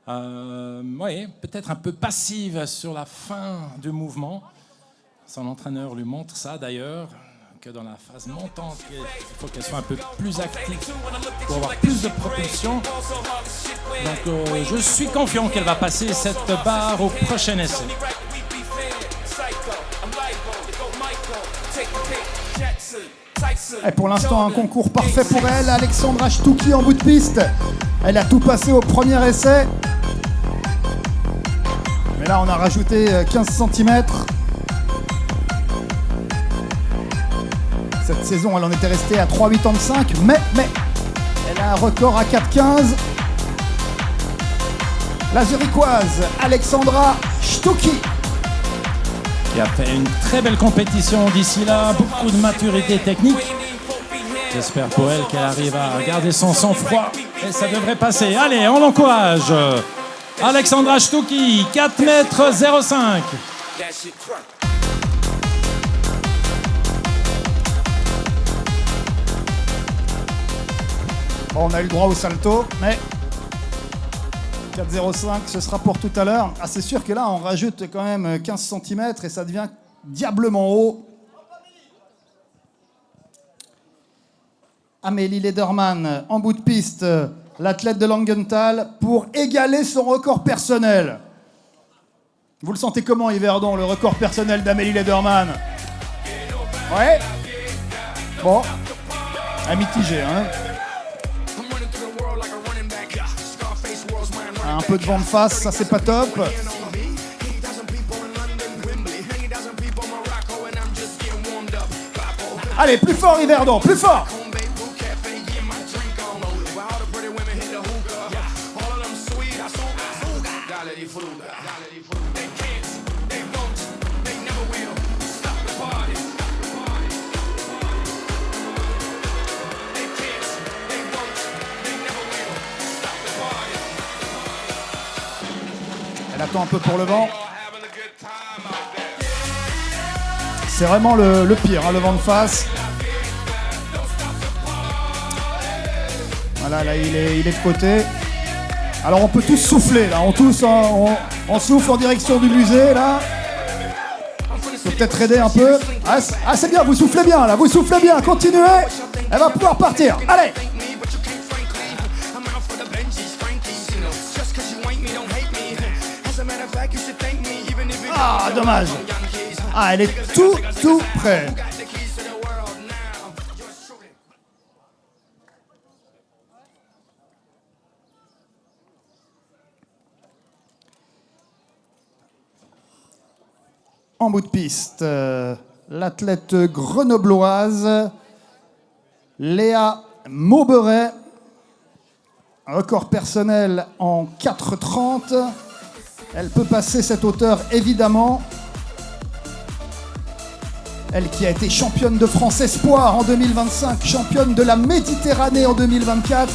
Oui, peut-être un peu passive sur la fin du mouvement. Son entraîneur lui montre ça d'ailleurs, que dans la phase montante, il faut qu'elle soit un peu plus active pour avoir plus de propulsion. Donc je suis confiant qu'elle va passer cette barre au prochain essai. Et pour l'instant, un concours parfait pour elle. Alexandra Stucki en bout de piste. Elle a tout passé au premier essai. Mais là, on a rajouté 15 cm. Cette saison, elle en était restée à 3,85. Mais elle a un record à 4,15. La Zurichoise Alexandra Stucki, qui a fait une très belle compétition d'ici là, beaucoup de maturité technique. J'espère pour elle qu'elle arrive à garder son sang-froid et ça devrait passer. Allez, on l'encourage. Alexandra Stucki, 4,05 m. Bon, on a eu le droit au salto, mais 4,05, ce sera pour tout à l'heure. Ah, c'est sûr que là, on rajoute quand même 15 cm et ça devient diablement haut. Amélie Lederman, en bout de piste, l'athlète de Langenthal, pour égaler son record personnel. Vous le sentez comment, Yverdon, le record personnel d'Amélie Lederman? Ouais. Bon, à mitigé, hein. Un peu de vent de face, ça c'est pas top. Allez, plus fort Yverdon, plus fort. Elle attend un peu pour le vent. C'est vraiment le pire, hein, le vent de face. Voilà, là il est de côté. Alors on peut tous souffler là, on souffle en direction du musée là. Faut peut-être aider un peu. Ah c'est bien, vous soufflez bien là, vous soufflez bien, continuez. Elle va pouvoir partir, allez. Ah, dommage. Ah, elle est tout près. En bout de piste, l'athlète grenobloise Léa Mauberet, record personnel en 4,30. Elle peut passer cette hauteur, évidemment. Elle qui a été championne de France Espoir en 2025, championne de la Méditerranée en 2024,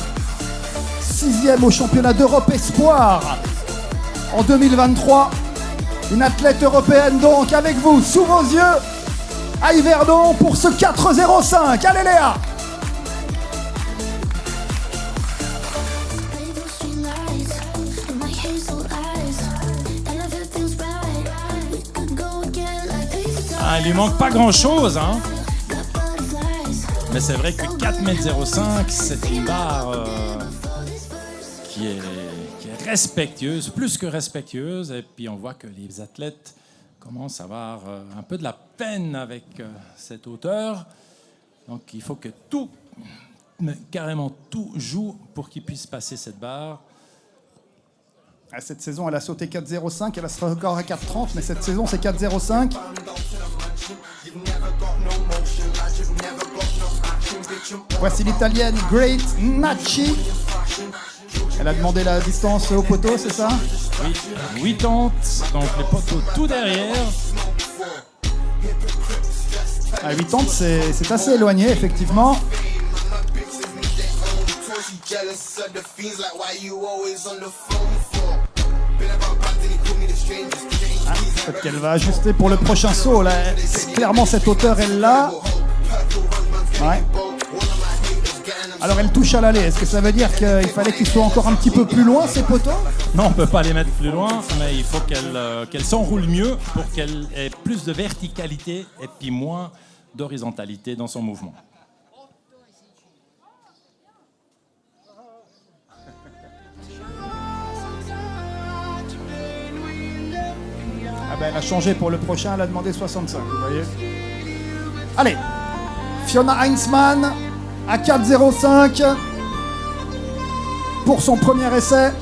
6e au championnat d'Europe Espoir en 2023. Une athlète européenne donc avec vous, sous vos yeux, à Yverdon pour ce 4,05. Allez Léa! Ah, il lui manque pas grand-chose, hein. Mais c'est vrai que 4,05 m, c'est une barre qui est respectueuse, plus que respectueuse. Et puis on voit que les athlètes commencent à avoir un peu de la peine avec cette hauteur. Donc il faut que tout, carrément tout joue pour qu'ils puissent passer cette barre. Cette saison, elle a sauté 4,05, elle a ce record à 4,30, mais cette saison, c'est 4,05. Voici l'italienne Great Nachi. Elle a demandé la distance au poteau, c'est ça? Oui, 80, donc les poteaux tout derrière. À 80, c'est assez éloigné, effectivement. Peut-être qu'elle va ajuster pour le prochain saut. Là. Clairement, cette hauteur est là. Ouais. Alors, elle touche à l'aller. Est-ce que ça veut dire qu'il fallait qu'il soit encore un petit peu plus loin, ces poteaux? Non, on ne peut pas les mettre plus loin, mais il faut qu'elle s'enroule mieux pour qu'elle ait plus de verticalité et puis moins d'horizontalité dans son mouvement. Ah ben, elle a changé pour le prochain, elle a demandé 65, vous voyez. Allez, Fiona Heinzmann à 4,05 pour son premier essai.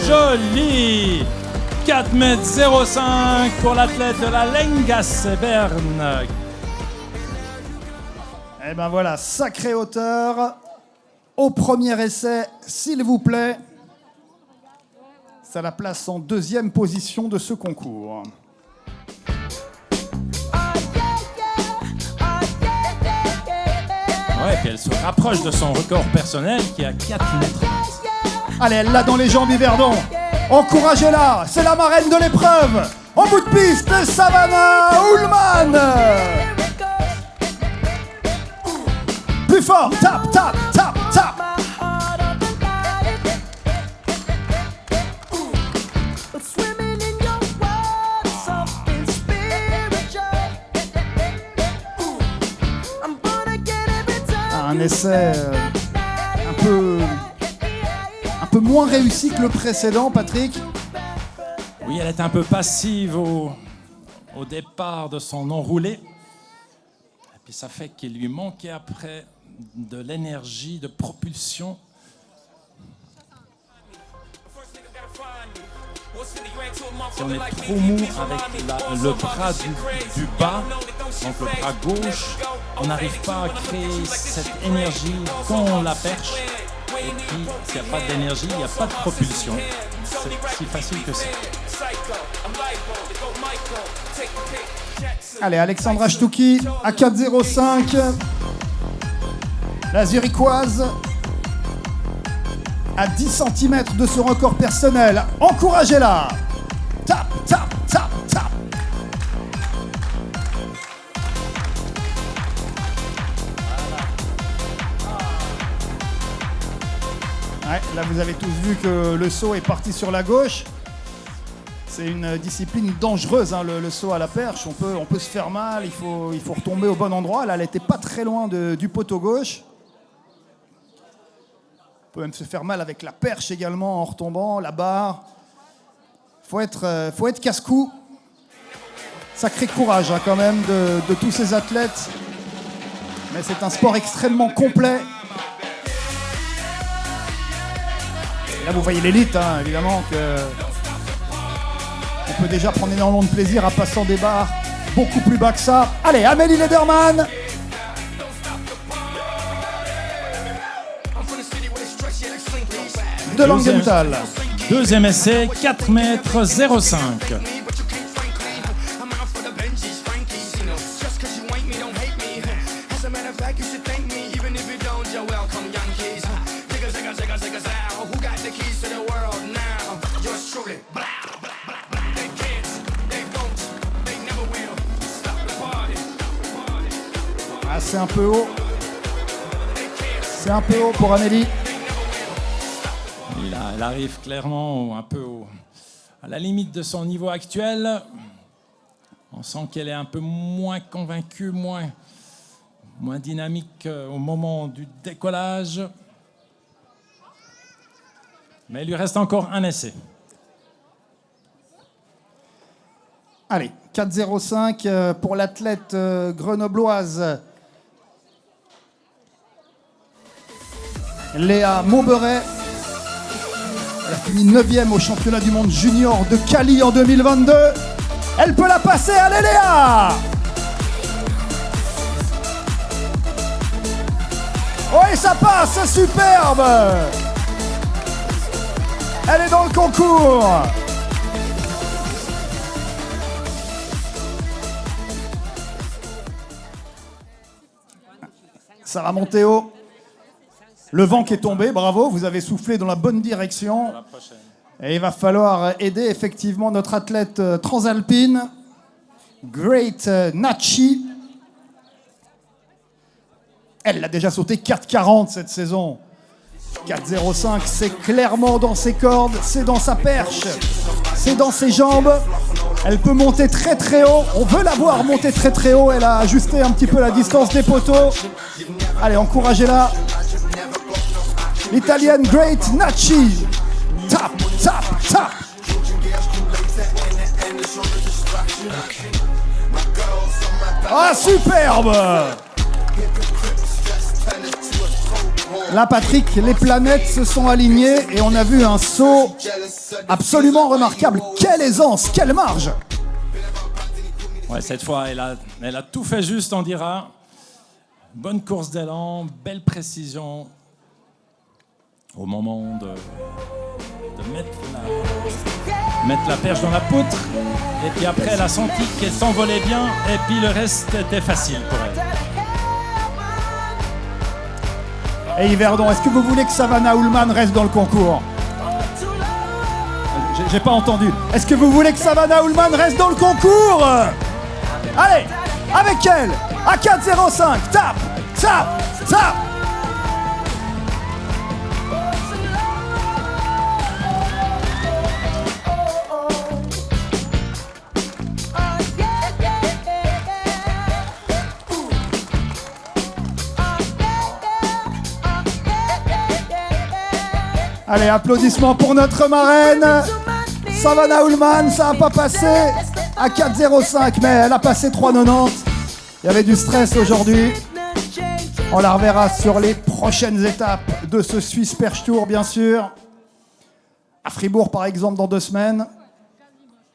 Joli 4,05 m pour l'athlète de la Lengas Berne. Eh ben voilà, sacrée hauteur. Au premier essai, s'il vous plaît. Ça la place en deuxième position de ce concours. Ouais, puis elle se rapproche de son record personnel qui est à 4,20 m. Allez, elle l'a dans les jambes, Yverdon. Encouragez-la, c'est la marraine de l'épreuve. En bout de piste, Savannah Ullman. Plus fort, tap, tap, tap, tap. Un essai un peu moins réussi que le précédent, Patrick. Oui, elle est un peu passive au départ de son enroulé. Et puis ça fait qu'il lui manquait après de l'énergie, de propulsion. Si on est trop mou avec le bras du bas, donc le bras gauche, on n'arrive pas à créer cette énergie dans la perche. Et puis, s'il n'y a pas d'énergie, il n'y a pas de propulsion. C'est si facile que ça. Allez, Alexandra Stucki à 4,05. La Zurichoise à 10 cm de son record personnel. Encouragez-la. Tap, tap, tap, tap. Ouais, là, vous avez tous vu que le saut est parti sur la gauche. C'est une discipline dangereuse, hein, le saut à la perche. On peut se faire mal, il faut retomber au bon endroit. Là, elle n'était pas très loin du poteau gauche. On peut même se faire mal avec la perche également en retombant, la barre. Faut être casse-cou. Sacré courage hein, quand même de tous ces athlètes. Mais c'est un sport extrêmement complet. Là, vous voyez l'élite, hein, évidemment, on peut déjà prendre énormément de plaisir à passer des barres beaucoup plus bas que ça. Allez, Amélie Lederman. De Langenthal. Deuxième essai, 4,05 m. Ah, c'est un peu haut. C'est un peu haut pour Amélie. Elle arrive clairement un peu à la limite de son niveau actuel. On sent qu'elle est un peu moins convaincue, moins dynamique au moment du décollage. Mais il lui reste encore un essai. Allez, 4,05 pour l'athlète grenobloise Léa Mauberet. Elle a fini 9e au championnat du monde junior de Cali en 2022. Elle peut la passer, allez Léa! Oh et ça passe, c'est superbe! Elle est dans le concours! Ça va monter haut. Le vent qui est tombé, bravo, vous avez soufflé dans la bonne direction. Et il va falloir aider effectivement notre athlète transalpine, Great Nachi. Elle a déjà sauté 4,40 cette saison. 4,05, c'est clairement dans ses cordes, c'est dans sa perche, c'est dans ses jambes. Elle peut monter très très haut. On veut la voir monter très très haut. Elle a ajusté un petit peu la distance des poteaux. Allez, encouragez-la. L'Italienne Great Nachi. Tap, tap, tap. Ah, superbe! Là, Patrick, les planètes se sont alignées et on a vu un saut absolument remarquable. Quelle aisance, quelle marge! Ouais, cette fois, elle a tout fait juste, on dira. Bonne course d'élan, belle précision au moment de mettre la perche dans la poutre. Et puis après, elle a senti qu'elle s'envolait bien et puis le reste était facile pour elle. Et Yverdon, est-ce que vous voulez que Savannah Ullman reste dans le concours? J'ai pas entendu. Est-ce que vous voulez que Savannah Ullman reste dans le concours? Allez, avec elle, à 4,05, tape, tape, tape. Allez, applaudissements pour notre marraine, Savannah Ullman. Ça n'a pas passé à 4,05, mais elle a passé 3,90. Il y avait du stress aujourd'hui. On la reverra sur les prochaines étapes de ce Swiss Perche Tour, bien sûr. À Fribourg, par exemple, dans 2 semaines.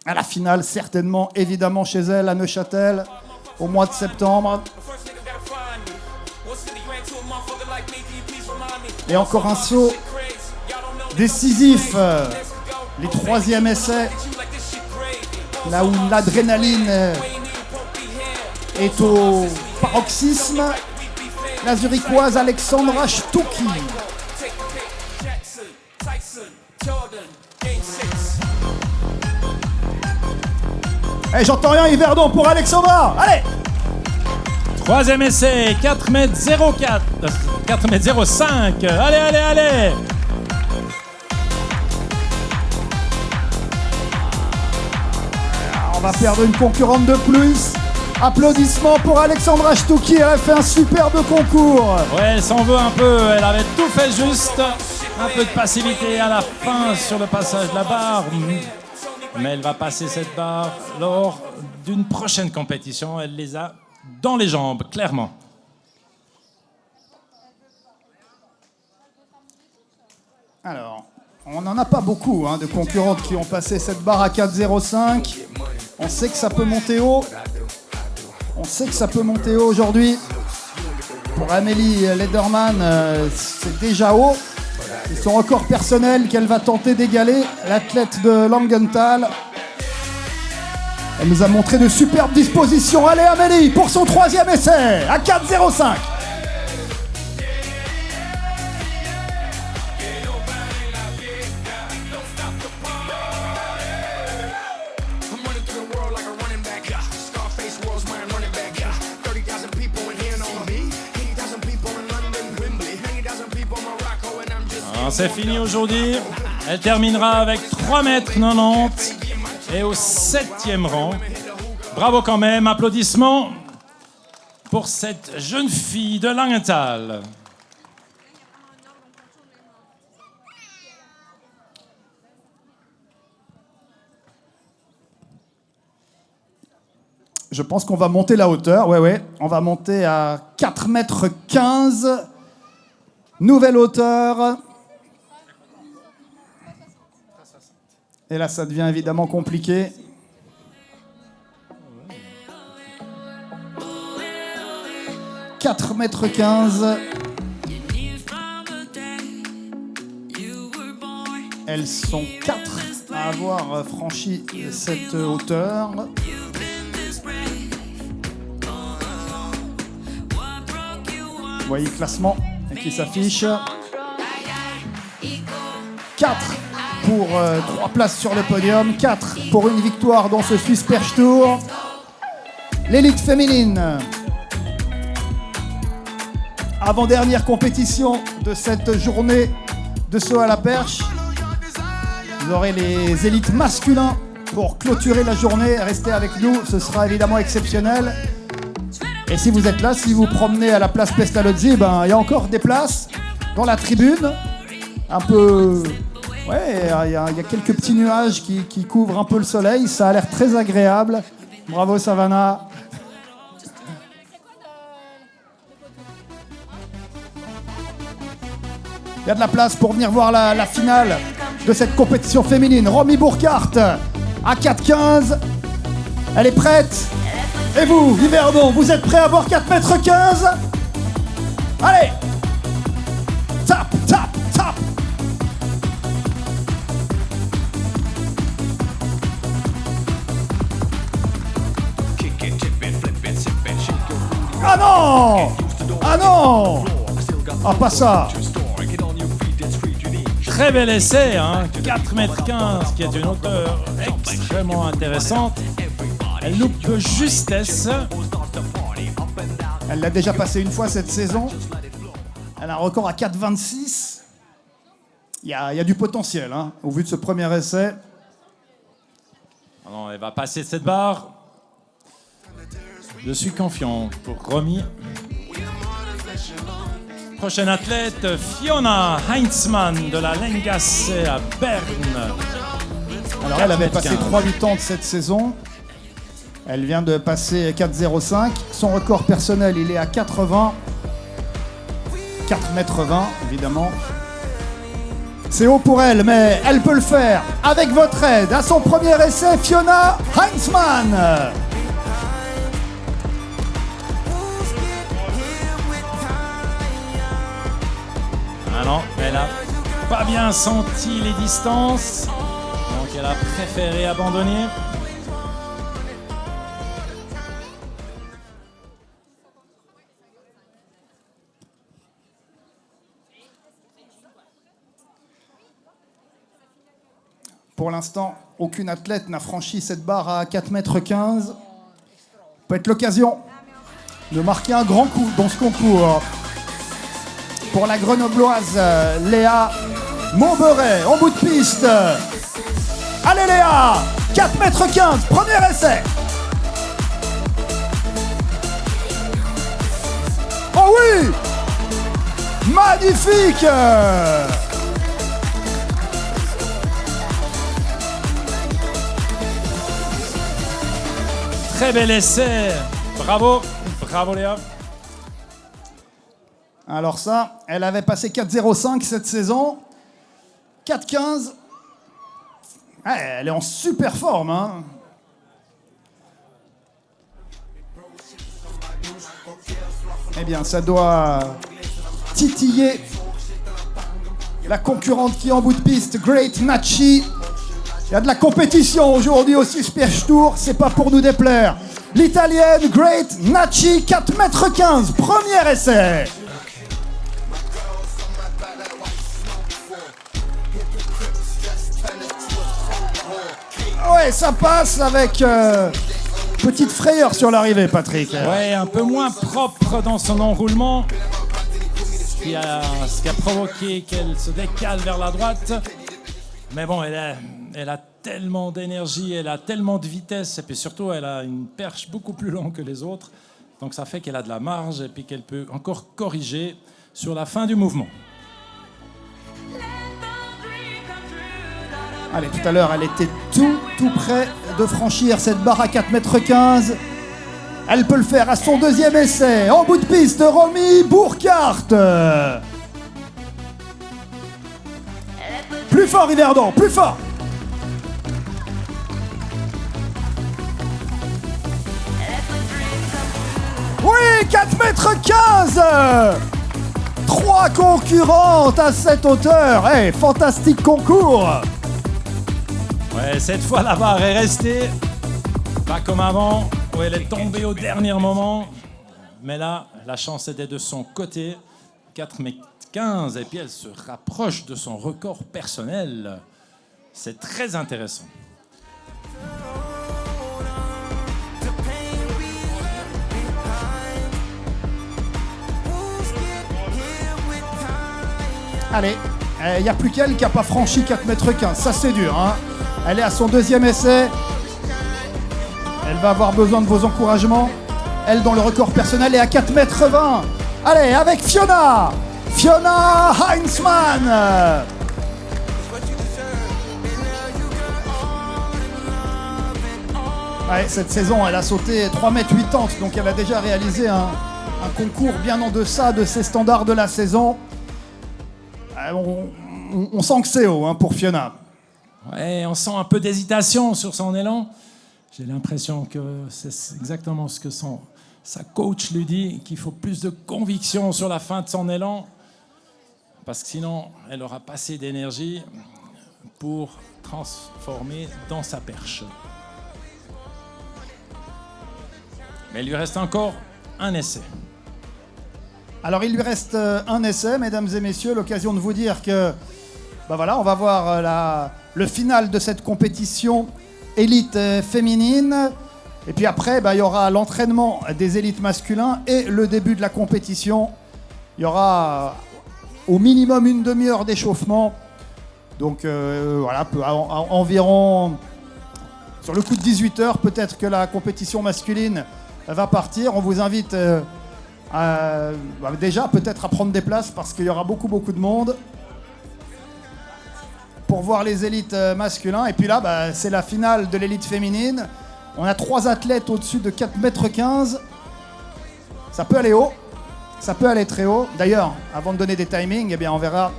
À la finale, certainement, évidemment, chez elle, à Neuchâtel, au mois de septembre. Et encore un saut décisif, les 3e essais, là où l'adrénaline est au paroxysme. La zurichoise Alexandra Stucki. Eh, j'entends rien, Yverdon pour Alexandra. Allez! 3e essai, 4,04 m, 4,05 m. Allez, allez, allez! On va perdre une concurrente de plus. Applaudissements pour Alexandra Stucki. Elle a fait un superbe concours. Ouais, elle s'en veut un peu. Elle avait tout fait juste. Un peu de passivité à la fin sur le passage de la barre. Mais elle va passer cette barre lors d'une prochaine compétition. Elle les a dans les jambes, clairement. Alors, on n'en a pas beaucoup de concurrentes qui ont passé cette barre à 4,05. On sait que ça peut monter haut. On sait que ça peut monter haut aujourd'hui. Pour Amélie Lederman, c'est déjà haut. C'est son record personnel qu'elle va tenter d'égaler, l'athlète de Langenthal. Elle nous a montré de superbes dispositions. Allez Amélie, pour son 3e essai, à 4,05. C'est fini aujourd'hui. Elle terminera avec 3,90 m et au 7e rang. Bravo quand même, applaudissements pour cette jeune fille de Langenthal. Je pense qu'on va monter la hauteur. Ouais. On va monter à 4,15 m. Nouvelle hauteur. Et là, ça devient évidemment compliqué. « 4,15 m. Elles sont 4 à avoir franchi cette hauteur. Vous voyez le classement qui s'affiche. 4 pour 3 places sur le podium, 4 pour une victoire dans ce Swiss Perche Tour. L'élite féminine. Avant-dernière compétition de cette journée de saut à la perche. Vous aurez les élites masculins pour clôturer la journée. Restez avec nous, ce sera évidemment exceptionnel. Et si vous êtes là, si vous promenez à la place Pestalozzi, il y a encore des places dans la tribune. Un peu... Ouais, il y a quelques petits nuages qui couvrent un peu le soleil. Ça a l'air très agréable. Bravo Savannah. Il y a de la place pour venir voir la finale de cette compétition féminine. Romy Burkhardt à 4,15 m. Elle est prête. Et vous, Yverdon, vous êtes prêts à voir 4,15 m? Allez! Tap, tap, tap! Ah non! Ah non! Ah, pas ça! Très bel essai, hein, 4,15 m, qui est une hauteur extrêmement intéressante. Elle loupe de justesse. Elle l'a déjà passé une fois cette saison. Elle a un record à 4,26. Il y a du potentiel, hein, au vu de ce premier essai. Non, elle va passer cette barre. Je suis confiant pour Romy. Prochaine athlète, Fiona Heinzmann de la Lengasse à Berne. Alors elle avait passé 3,80 cette saison. Elle vient de passer 4,05. Son record personnel, il est à 4,20. 4,20 m, évidemment. C'est haut pour elle, mais elle peut le faire avec votre aide. À son premier essai, Fiona Heinzmann. Ah non, elle a pas bien senti les distances, donc elle a préféré abandonner. Pour l'instant, aucune athlète n'a franchi cette barre à 4,15 m. Peut être l'occasion de marquer un grand coup dans ce concours. Pour la grenobloise Léa Montberet, en bout de piste. Allez Léa, 4,15 m, premier essai. Oh oui, magnifique. Très bel essai, bravo, bravo Léa. Alors ça, elle avait passé 4,05 cette saison. 4,15. Ah, elle est en super forme, hein. Eh bien, ça doit titiller la concurrente qui est en bout de piste, Great Nachi. Il y a de la compétition aujourd'hui au Swiss Perche Tour, c'est pas pour nous déplaire. L'italienne Great Nachi, 4,15 m, premier essai. Ouais, ça passe avec petite frayeur sur l'arrivée, Patrick. Ouais, un peu moins propre dans son enroulement, ce qui a provoqué qu'elle se décale vers la droite. Mais bon, elle a tellement d'énergie, elle a tellement de vitesse, et puis surtout, elle a une perche beaucoup plus longue que les autres. Donc ça fait qu'elle a de la marge et puis qu'elle peut encore corriger sur la fin du mouvement. Allez, tout à l'heure, elle était tout près de franchir cette barre à 4,15 m. Elle peut le faire à son deuxième essai. En bout de piste, Romy Bourcart. Plus fort, Yverdon, plus fort. Oui, 4,15 m. 3 concurrentes à cette hauteur. Hey, fantastique concours. Ouais, cette fois la barre est restée. Pas comme avant, où elle est tombée au dernier moment. Mais là, la chance était de son côté. 4,15 m. Et puis elle se rapproche de son record personnel. C'est très intéressant. Allez, il n'y a plus qu'elle qui n'a pas franchi 4,15 m. Ça, c'est dur. Hein. Elle est à son deuxième essai. Elle va avoir besoin de vos encouragements. Elle, dont le record personnel est à 4,20 m. Allez, avec Fiona. Fiona Heinzmann. Ouais, cette saison, elle a sauté 3,80 m. Donc, elle a déjà réalisé un concours bien en deçà de ses standards de la saison. On sent que c'est haut hein, pour Fiona. Ouais, on sent un peu d'hésitation sur son élan. J'ai l'impression que c'est exactement ce que sa coach lui dit, qu'il faut plus de conviction sur la fin de son élan, parce que sinon, elle aura pas assez d'énergie pour transformer dans sa perche. Mais il lui reste encore un essai. Alors, il lui reste un essai, mesdames et messieurs, l'occasion de vous dire que, ben voilà, on va voir le final de cette compétition élite féminine. Et puis après, ben, il y aura l'entraînement des élites masculins et le début de la compétition. Il y aura au minimum une demi-heure d'échauffement. Donc, voilà, environ, sur le coup de 18h, peut-être que la compétition masculine va partir. On vous invite... déjà peut-être à prendre des places parce qu'il y aura beaucoup de monde pour voir les élites masculins. Et puis là, c'est la finale de l'élite féminine. On a 3 athlètes au-dessus de 4,15 m. Ça peut aller haut, ça peut aller très haut. D'ailleurs, avant de donner des timings, eh bien, on verra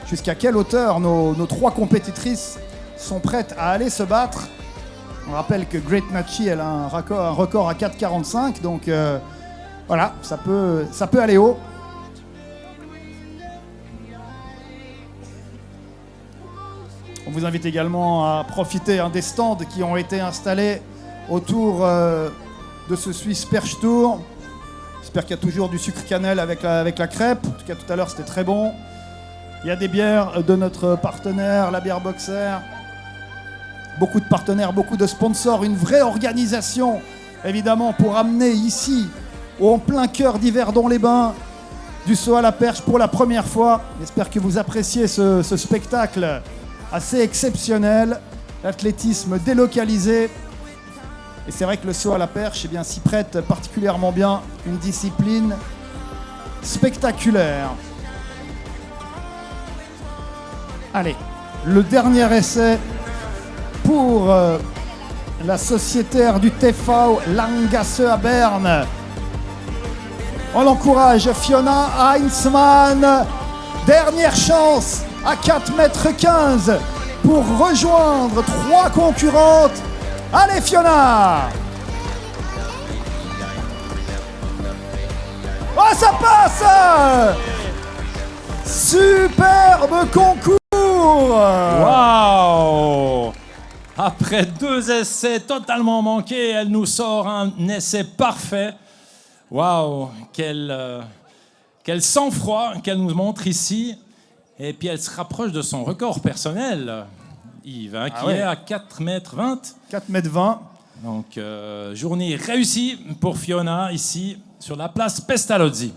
jusqu'à quelle hauteur nos 3 compétitrices sont prêtes à aller se battre. On rappelle que Great Nachi, elle a un record à 4,45 m. Donc... voilà, ça peut aller haut. On vous invite également à profiter des stands qui ont été installés autour de ce Swiss Perche Tour. J'espère qu'il y a toujours du sucre cannelle avec la crêpe. En tout cas, tout à l'heure, c'était très bon. Il y a des bières de notre partenaire, la bière Boxer. Beaucoup de partenaires, beaucoup de sponsors. Une vraie organisation, évidemment, pour amener ici... en plein cœur d'Yverdon-les-Bains, du saut à la perche pour la première fois. J'espère que vous appréciez ce spectacle assez exceptionnel, l'athlétisme délocalisé. Et c'est vrai que le saut à la perche s'y prête particulièrement bien, une discipline spectaculaire. Allez, le dernier essai pour la sociétaire du TV Langasse à Berne. On l'encourage, Fiona Heinzmann. Dernière chance à 4,15 m pour rejoindre 3 concurrentes. Allez, Fiona! Oh, ça passe! Superbe concours! Waouh! Après 2 essais totalement manqués, elle nous sort un essai parfait. Waouh, quel sang-froid qu'elle nous montre ici. Et puis elle se rapproche de son record personnel, Yves, qui est à 4,20 m. 4,20 m. Donc, journée réussie pour Fiona ici, sur la place Pestalozzi.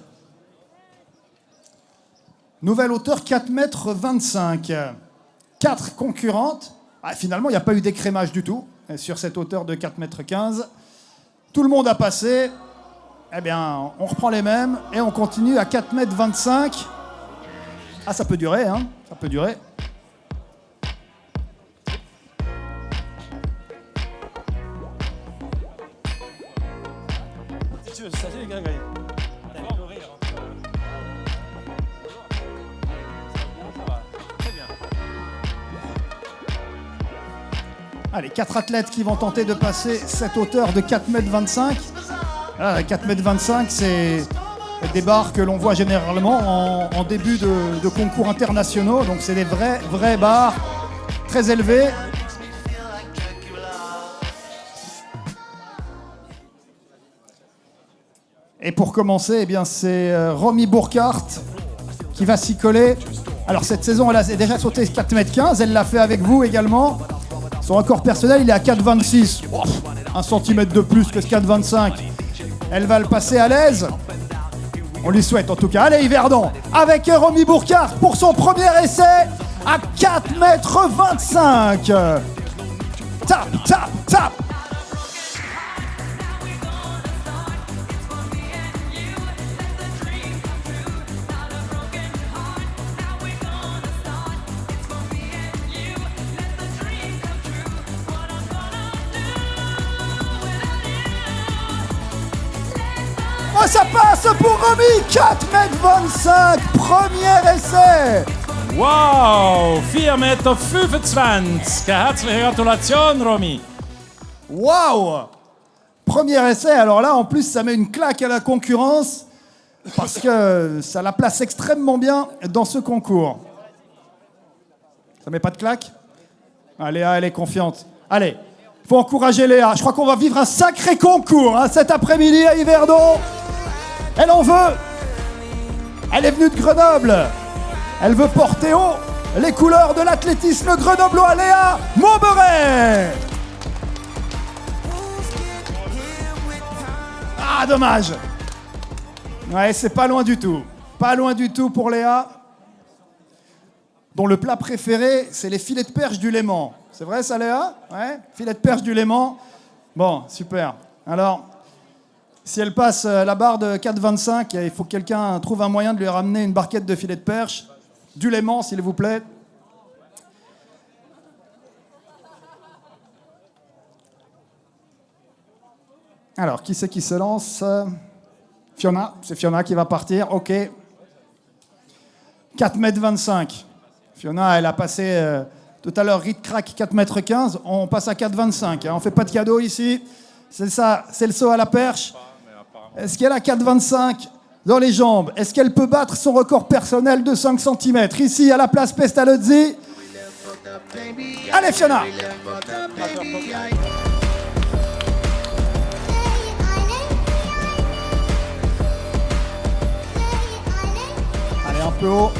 Nouvelle hauteur, 4,25 m. 4 concurrentes. Finalement, il n'y a pas eu d'écrémage du tout sur cette hauteur de 4,15 m. Tout le monde a passé. Eh bien, on reprend les mêmes et on continue à 4,25 m. Ah, ça peut durer, hein. Ça peut durer. c'est les gars, allez. Allez, courir. Ça va. Très bien. Allez, 4 athlètes qui vont tenter de passer cette hauteur de 4,25 m. Ah, 4,25 m, c'est des barres que l'on voit généralement en début de concours internationaux. Donc c'est des vraies barres très élevées. Et pour commencer, eh bien, c'est Romy Burkhardt qui va s'y coller. Alors cette saison, elle a déjà sauté 4,15 m. Elle l'a fait avec vous également. Son record personnel, il est à 4,26. Oh, 1 cm de plus que ce 4,25. Elle va le passer à l'aise. On lui souhaite en tout cas. Allez, Yverdon, avec Romy Burkhardt pour son premier essai à 4,25 m. Tap, tap, tap. Oh, ça passe pour Romy, 4,25 m, premier essai. Wow, 4,25 m. Herzliche Gratulation, Romy. Waouh! Premier essai, alors là, en plus, ça met une claque à la concurrence parce que ça la place extrêmement bien dans ce concours. Ça met pas de claque? Ah, Léa, elle est confiante. Allez, il faut encourager Léa. Je crois qu'on va vivre un sacré concours hein, cet après-midi à Yverdon. Elle en veut. Elle est venue de Grenoble. Elle veut porter haut les couleurs de l'athlétisme grenoblois. Léa Mauberay. Ah, dommage. Ouais, c'est pas loin du tout. Pas loin du tout pour Léa, dont le plat préféré, c'est les filets de perche du Léman. C'est vrai ça, Léa? Ouais, filets de perche du Léman. Bon, super. Alors, si elle passe la barre de 4,25, il faut que quelqu'un trouve un moyen de lui ramener une barquette de filets de perche. Du Léman, s'il vous plaît. Alors, qui c'est qui se lance? Fiona, c'est Fiona qui va partir, ok. 4,25 m. Fiona, elle a passé tout à l'heure ric-crac 4,15 m. On passe à 4,25 m. On ne fait pas de cadeau ici. C'est ça, c'est le saut à la perche. Est-ce qu'elle a 4,25 m dans les jambes? Est-ce qu'elle peut battre son record personnel de 5 cm? Ici, à la place Pestalozzi. Allez, Fiona! Allez, un peu haut.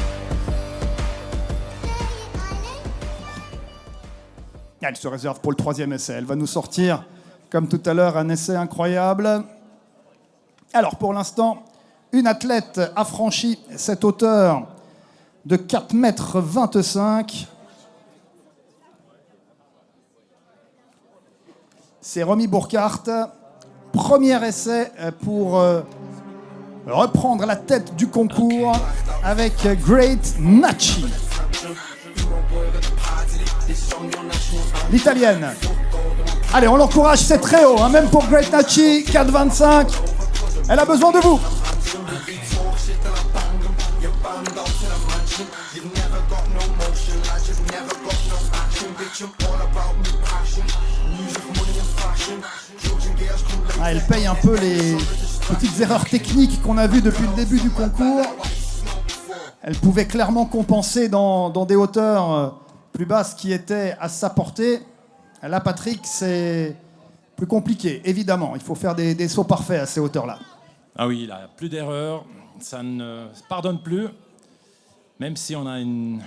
Elle se réserve pour le troisième essai. Elle va nous sortir, comme tout à l'heure, un essai incroyable. Alors, pour l'instant, une athlète a franchi cette hauteur de 4,25 m. C'est Romy Burkhardt. Premier essai pour reprendre la tête du concours avec Great Nachi. L'italienne. Allez, on l'encourage, c'est très haut, hein, même pour Great Nachi, 4,25. Elle a besoin de vous. Ah, elle paye un peu les petites erreurs techniques qu'on a vues depuis le début du concours. Elle pouvait clairement compenser dans des hauteurs plus basses qui étaient à sa portée. Là, Patrick, c'est plus compliqué, évidemment. Il faut faire des sauts parfaits à ces hauteurs-là. Ah oui, là, plus d'erreurs. Ça ne pardonne plus. Même si on a une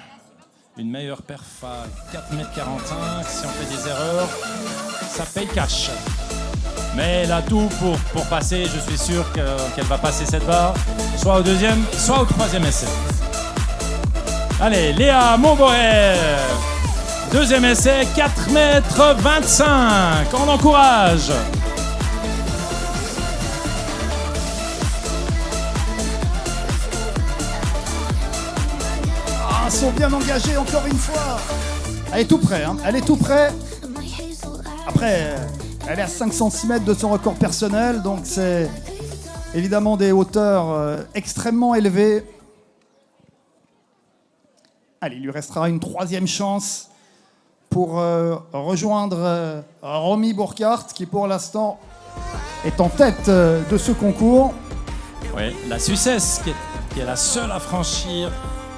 meilleure perf à 4,45 m, si on fait des erreurs, ça paye cash. Mais elle a tout pour passer. Je suis sûr qu'elle va passer cette barre, soit au deuxième, soit au troisième essai. Allez, Léa Mauberay. Deuxième essai, 4,25 m. On l'encourage. Ah, sont bien engagés encore une fois. Elle est tout près, hein. Elle est tout près. Après, elle est à 5 cm de son record personnel, donc c'est évidemment des hauteurs extrêmement élevées. Allez, il lui restera une troisième chance pour rejoindre Romy Burkhardt, qui pour l'instant est en tête de ce concours. Oui, la Suissesse qui est la seule à franchir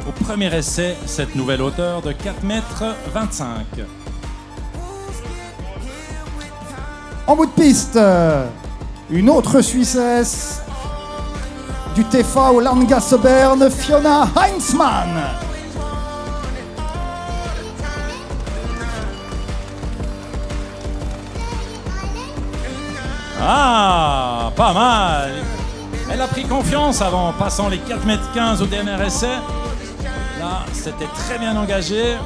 au premier essai cette nouvelle hauteur de 4,25 m. En bout de piste, une autre Suissesse du TV Langasebern, Fiona Heinzmann. Ah, pas mal. Elle a pris confiance avant, passant les 4,15 m au dernier essai. Là, c'était très bien engagé.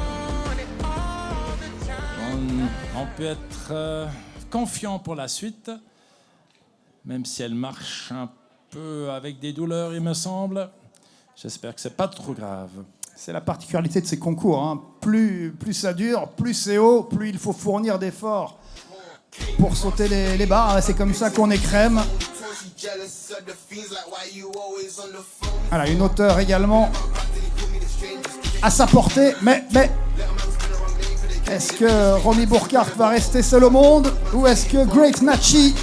On peut être confiant pour la suite, même si elle marche un peu avec des douleurs, il me semble. J'espère que c'est pas trop grave. C'est la particularité de ces concours, hein. Plus ça dure, plus c'est haut, plus il faut fournir d'efforts pour sauter les barres. C'est comme ça qu'on écrème. Voilà, une hauteur également à sa portée, mais est-ce que Romy Burkhardt va rester seule au monde ou est-ce que Great Nachi,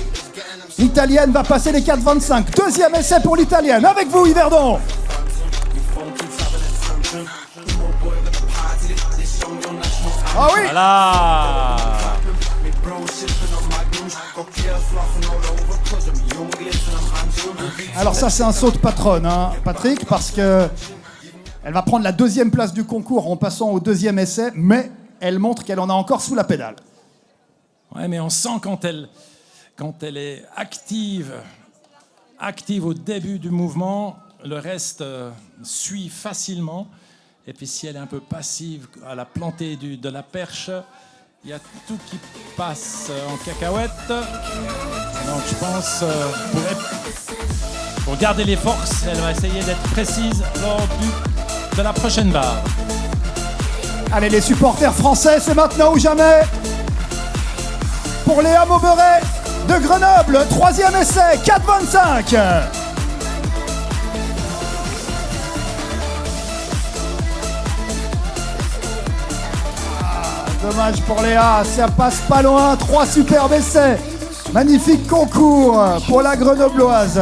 l'italienne, va passer les 4,25 ? Deuxième essai pour l'italienne, avec vous Yverdon. Ah oui. Voilà. Alors ça c'est un saut de patronne, hein, Patrick, parce que elle va prendre la deuxième place du concours en passant au deuxième essai, mais elle montre qu'elle en a encore sous la pédale. Ouais, mais on sent quand elle est active au début du mouvement, le reste suit facilement. Et puis si elle est un peu passive à la plantée de la perche, il y a tout qui passe en cacahuète. Donc je pense pour garder les forces, elle va essayer d'être précise lors de la prochaine barre. Allez les supporters français, c'est maintenant ou jamais. Pour Léa Mauberet de Grenoble, troisième essai, 4,25. Dommage pour Léa, ça passe pas loin, 3 superbes essais. Magnifique concours pour la Grenobloise.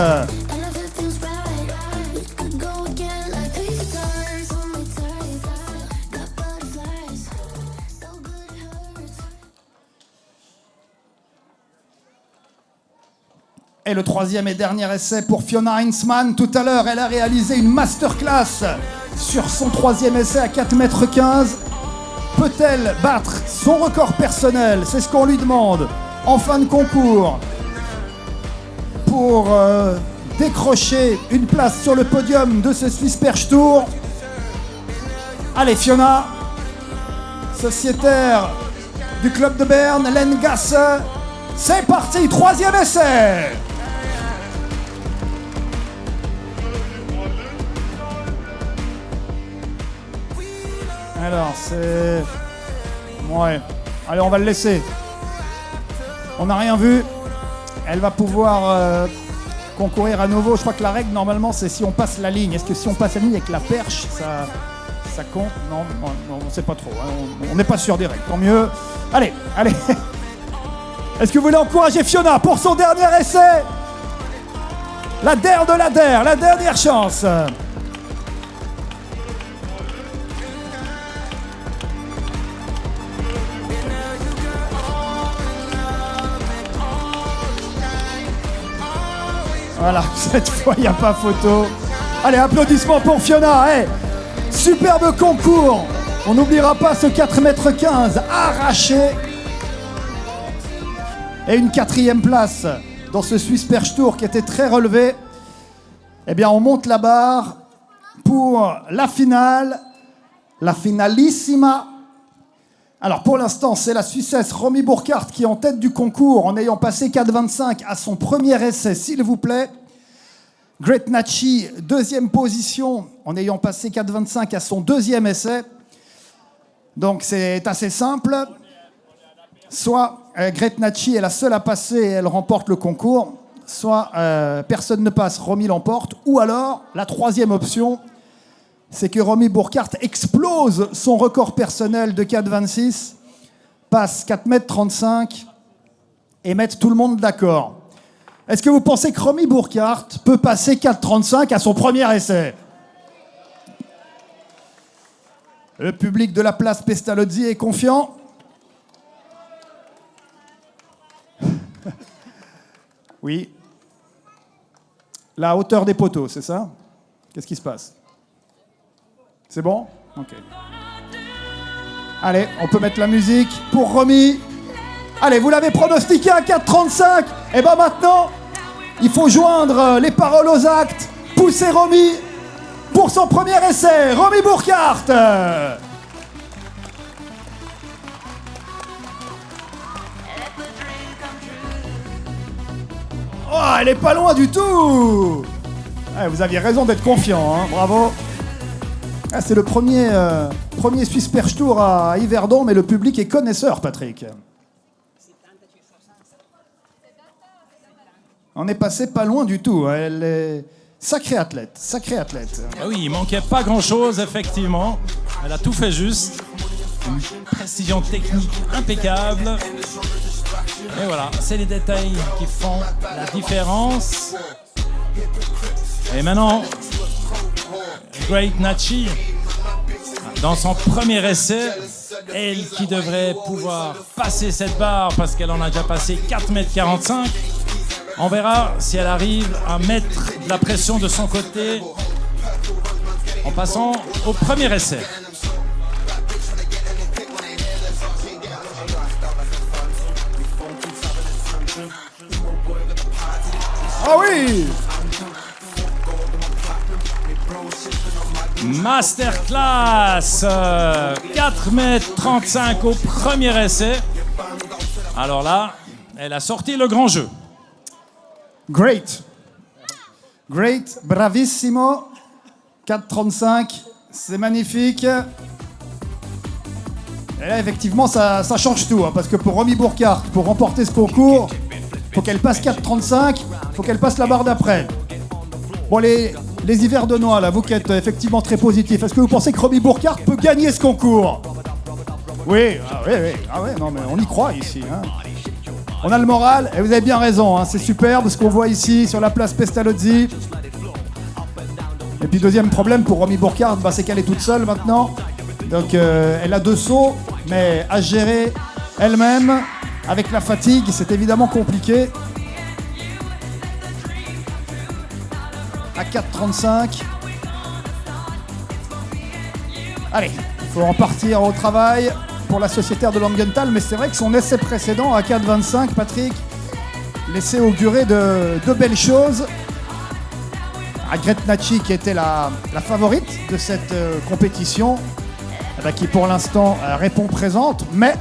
Et le troisième et dernier essai pour Fiona Heinzmann. Tout à l'heure, elle a réalisé une masterclass sur son troisième essai à 4,15 m. Peut-elle battre son record personnel? C'est ce qu'on lui demande en fin de concours pour décrocher une place sur le podium de ce Swiss Perche Tour. Allez Fiona, sociétaire du club de Berne, Lengasse, c'est parti, troisième essai. Alors, c'est... Ouais. Allez, on va le laisser. On n'a rien vu. Elle va pouvoir concourir à nouveau. Je crois que la règle, normalement, c'est si on passe la ligne. Est-ce que si on passe la ligne avec la perche, ça compte? Non, on ne sait pas trop. Hein. On n'est pas sûr des règles. Tant mieux. Allez. Est-ce que vous voulez encourager Fiona pour son dernier essai? La DER de la DER, la dernière chance. Voilà, cette fois, il n'y a pas photo. Allez, applaudissements pour Fiona. Hey, superbe concours. On n'oubliera pas ce 4,15 m arraché. Et une 4e place dans ce Swiss Perche Tour qui était très relevé. Eh bien, on monte la barre pour la finale, la finalissima. Alors, pour l'instant, c'est la Suissesse Romy Burkhardt qui est en tête du concours en ayant passé 4,25 à son premier essai, s'il vous plaît. Great Nachi, deuxième position en ayant passé 4,25 à son deuxième essai. Donc, c'est assez simple. Soit Great Nachi est la seule à passer et elle remporte le concours, soit personne ne passe, Romy l'emporte, ou alors la troisième option, c'est que Romy Burkhardt explose son record personnel de 4,26, passe 4,35 m et mette tout le monde d'accord. Est-ce que vous pensez que Romy Burkhardt peut passer 4,35 à son premier essai? Le public de la place Pestalozzi est confiant. Oui. La hauteur des poteaux, c'est ça? Qu'est-ce qui se passe? C'est bon? Ok. Allez, on peut mettre la musique pour Romy. Allez, vous l'avez pronostiqué à 4,35. Et bien maintenant, il faut joindre les paroles aux actes. Pousser Romy pour son premier essai. Romy Burkhardt. Oh, elle est pas loin du tout. Ouais, vous aviez raison d'être confiant, hein. Bravo. Ah, c'est le premier Swiss Perche Tour à Yverdon, mais le public est connaisseur, Patrick. On est passé pas loin du tout. Elle est sacrée athlète, sacrée athlète. Ah oui, il manquait pas grand-chose, effectivement. Elle a tout fait juste. Une précision technique impeccable. Et voilà, c'est les détails qui font la différence. Et maintenant, Great Nachi, dans son premier essai, elle qui devrait pouvoir passer cette barre parce qu'elle en a déjà passé 4,45 m. On verra si elle arrive à mettre de la pression de son côté en passant au premier essai. Ah oui! Masterclass, 4,35 m au premier essai. Alors là, elle a sorti le grand jeu. Great. Great, bravissimo. 4,35, c'est magnifique. Et là, effectivement, ça change tout. Hein, parce que pour Romy Burkhardt, pour remporter ce concours, il faut qu'elle passe 4,35, il faut qu'elle passe la barre d'après. Bon, les Yverdonois, là, vous qui êtes effectivement très positifs, est-ce que vous pensez que Romy Burkhardt peut gagner ce concours? Oui, oui. Ah ouais, non, mais on y croit ici. Hein. On a le moral, et vous avez bien raison, hein, c'est superbe ce qu'on voit ici sur la place Pestalozzi. Et puis deuxième problème pour Romy Burkhardt, bah, c'est qu'elle est toute seule maintenant. Donc elle a 2 sauts, mais à gérer elle-même, avec la fatigue, c'est évidemment compliqué. À 4,35. Allez, il faut repartir au travail pour la sociétaire de Langenthal, mais c'est vrai que son essai précédent à 4,25, Patrick, laissait augurer de belles choses. Great Nachi, qui était la favorite de cette compétition, qui pour l'instant répond présente, mais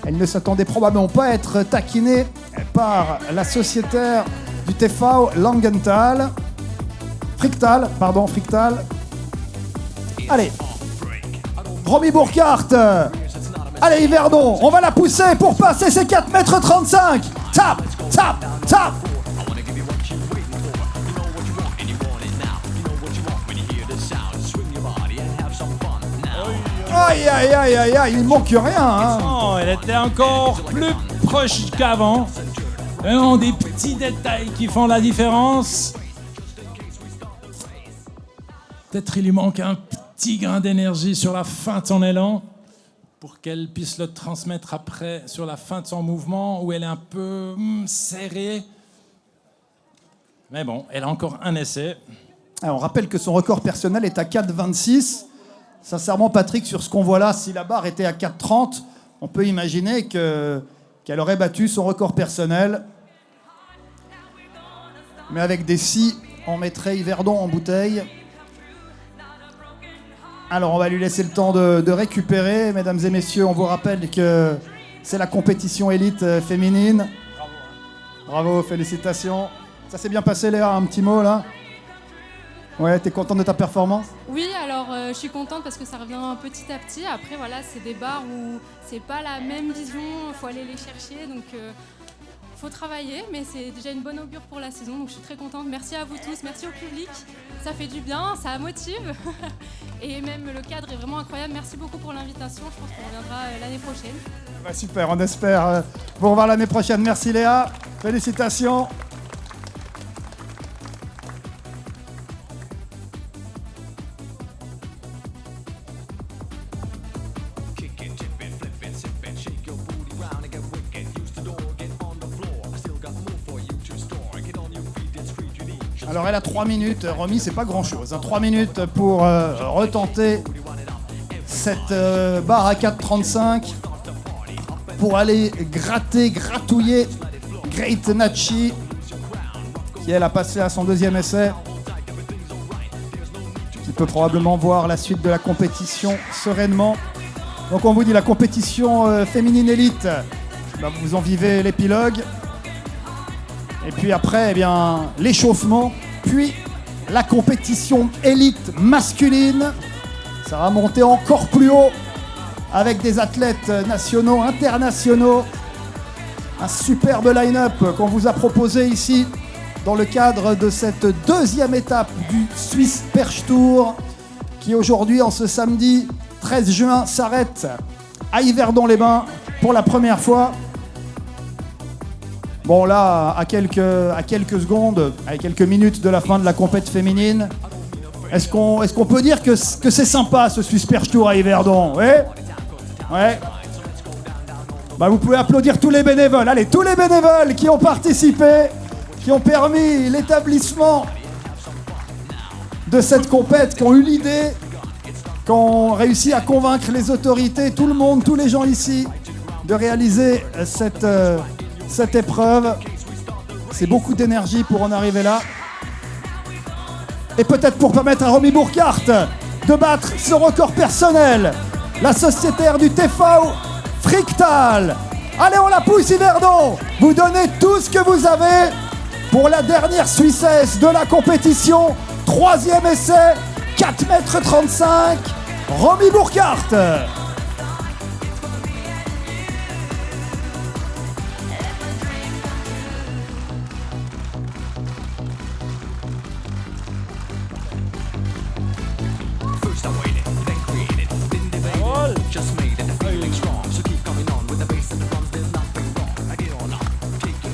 elle ne s'attendait probablement pas à être taquinée par la sociétaire du TV Langenthal. Frictal. Allez, Romy Burkhardt. Allez, Yverdon, on va la pousser pour passer ces 4,35 m. Tap. Aïe, il manque rien. Hein. Oh, elle était encore plus proche qu'avant. Vraiment des petits détails qui font la différence. Peut-être il lui manque un petit grain d'énergie sur la fin de son élan pour qu'elle puisse le transmettre après sur la fin de son mouvement où elle est un peu serrée. Mais bon, elle a encore un essai. Alors, on rappelle que son record personnel est à 4,26. Sincèrement, Patrick, sur ce qu'on voit là, si la barre était à 4,30, on peut imaginer qu'elle aurait battu son record personnel. Mais avec des si, on mettrait Yverdon en bouteille. Alors, on va lui laisser le temps de récupérer. Mesdames et messieurs, on vous rappelle que c'est la compétition élite féminine. Bravo, félicitations. Ça s'est bien passé, Léa, un petit mot, là? Ouais, t'es contente de ta performance? Oui, alors je suis contente parce que ça revient petit à petit. Après, voilà, c'est des barres où c'est pas la même vision, il faut aller les chercher. Donc faut travailler, mais c'est déjà une bonne augure pour la saison, donc je suis très contente. Merci à vous tous, merci au public, ça fait du bien, ça motive. Et même le cadre est vraiment incroyable. Merci beaucoup pour l'invitation, je pense qu'on reviendra l'année prochaine. Bah, super, on espère vous revoir l'année prochaine. Merci Léa, félicitations. Alors elle a 3 minutes, Romy, c'est pas grand chose. 3 minutes pour retenter cette barre à 4,35 pour aller gratouiller Great Nachi qui elle a passé à son deuxième essai. Qui peut probablement voir la suite de la compétition sereinement. Donc on vous dit la compétition féminine élite, bah, vous en vivez l'épilogue. Et puis après, eh bien, l'échauffement, puis la compétition élite masculine. Ça va monter encore plus haut avec des athlètes nationaux, internationaux. Un superbe line-up qu'on vous a proposé ici dans le cadre de cette deuxième étape du Swiss Perche Tour qui aujourd'hui, en ce samedi 13 juin, s'arrête à Yverdon-les-Bains pour la première fois. Bon là, à quelques secondes, à quelques minutes de la fin de la compète féminine, est-ce qu'on peut dire que c'est sympa ce Swiss Perche Tour à Yverdon? Ouais. Bah vous pouvez applaudir tous les bénévoles. Allez, tous les bénévoles qui ont participé, qui ont permis l'établissement de cette compète, qui ont eu l'idée, qui ont réussi à convaincre les autorités, tout le monde, tous les gens ici, de réaliser cette épreuve. C'est beaucoup d'énergie pour en arriver là. Et peut-être pour permettre à Romy Burkhardt de battre ce record personnel. La sociétaire du TV Frictal. Allez, on la pousse Yverdon. Vous donnez tout ce que vous avez pour la dernière Suissesse de la compétition. 3e essai, 4,35 m. Romy Burkhardt.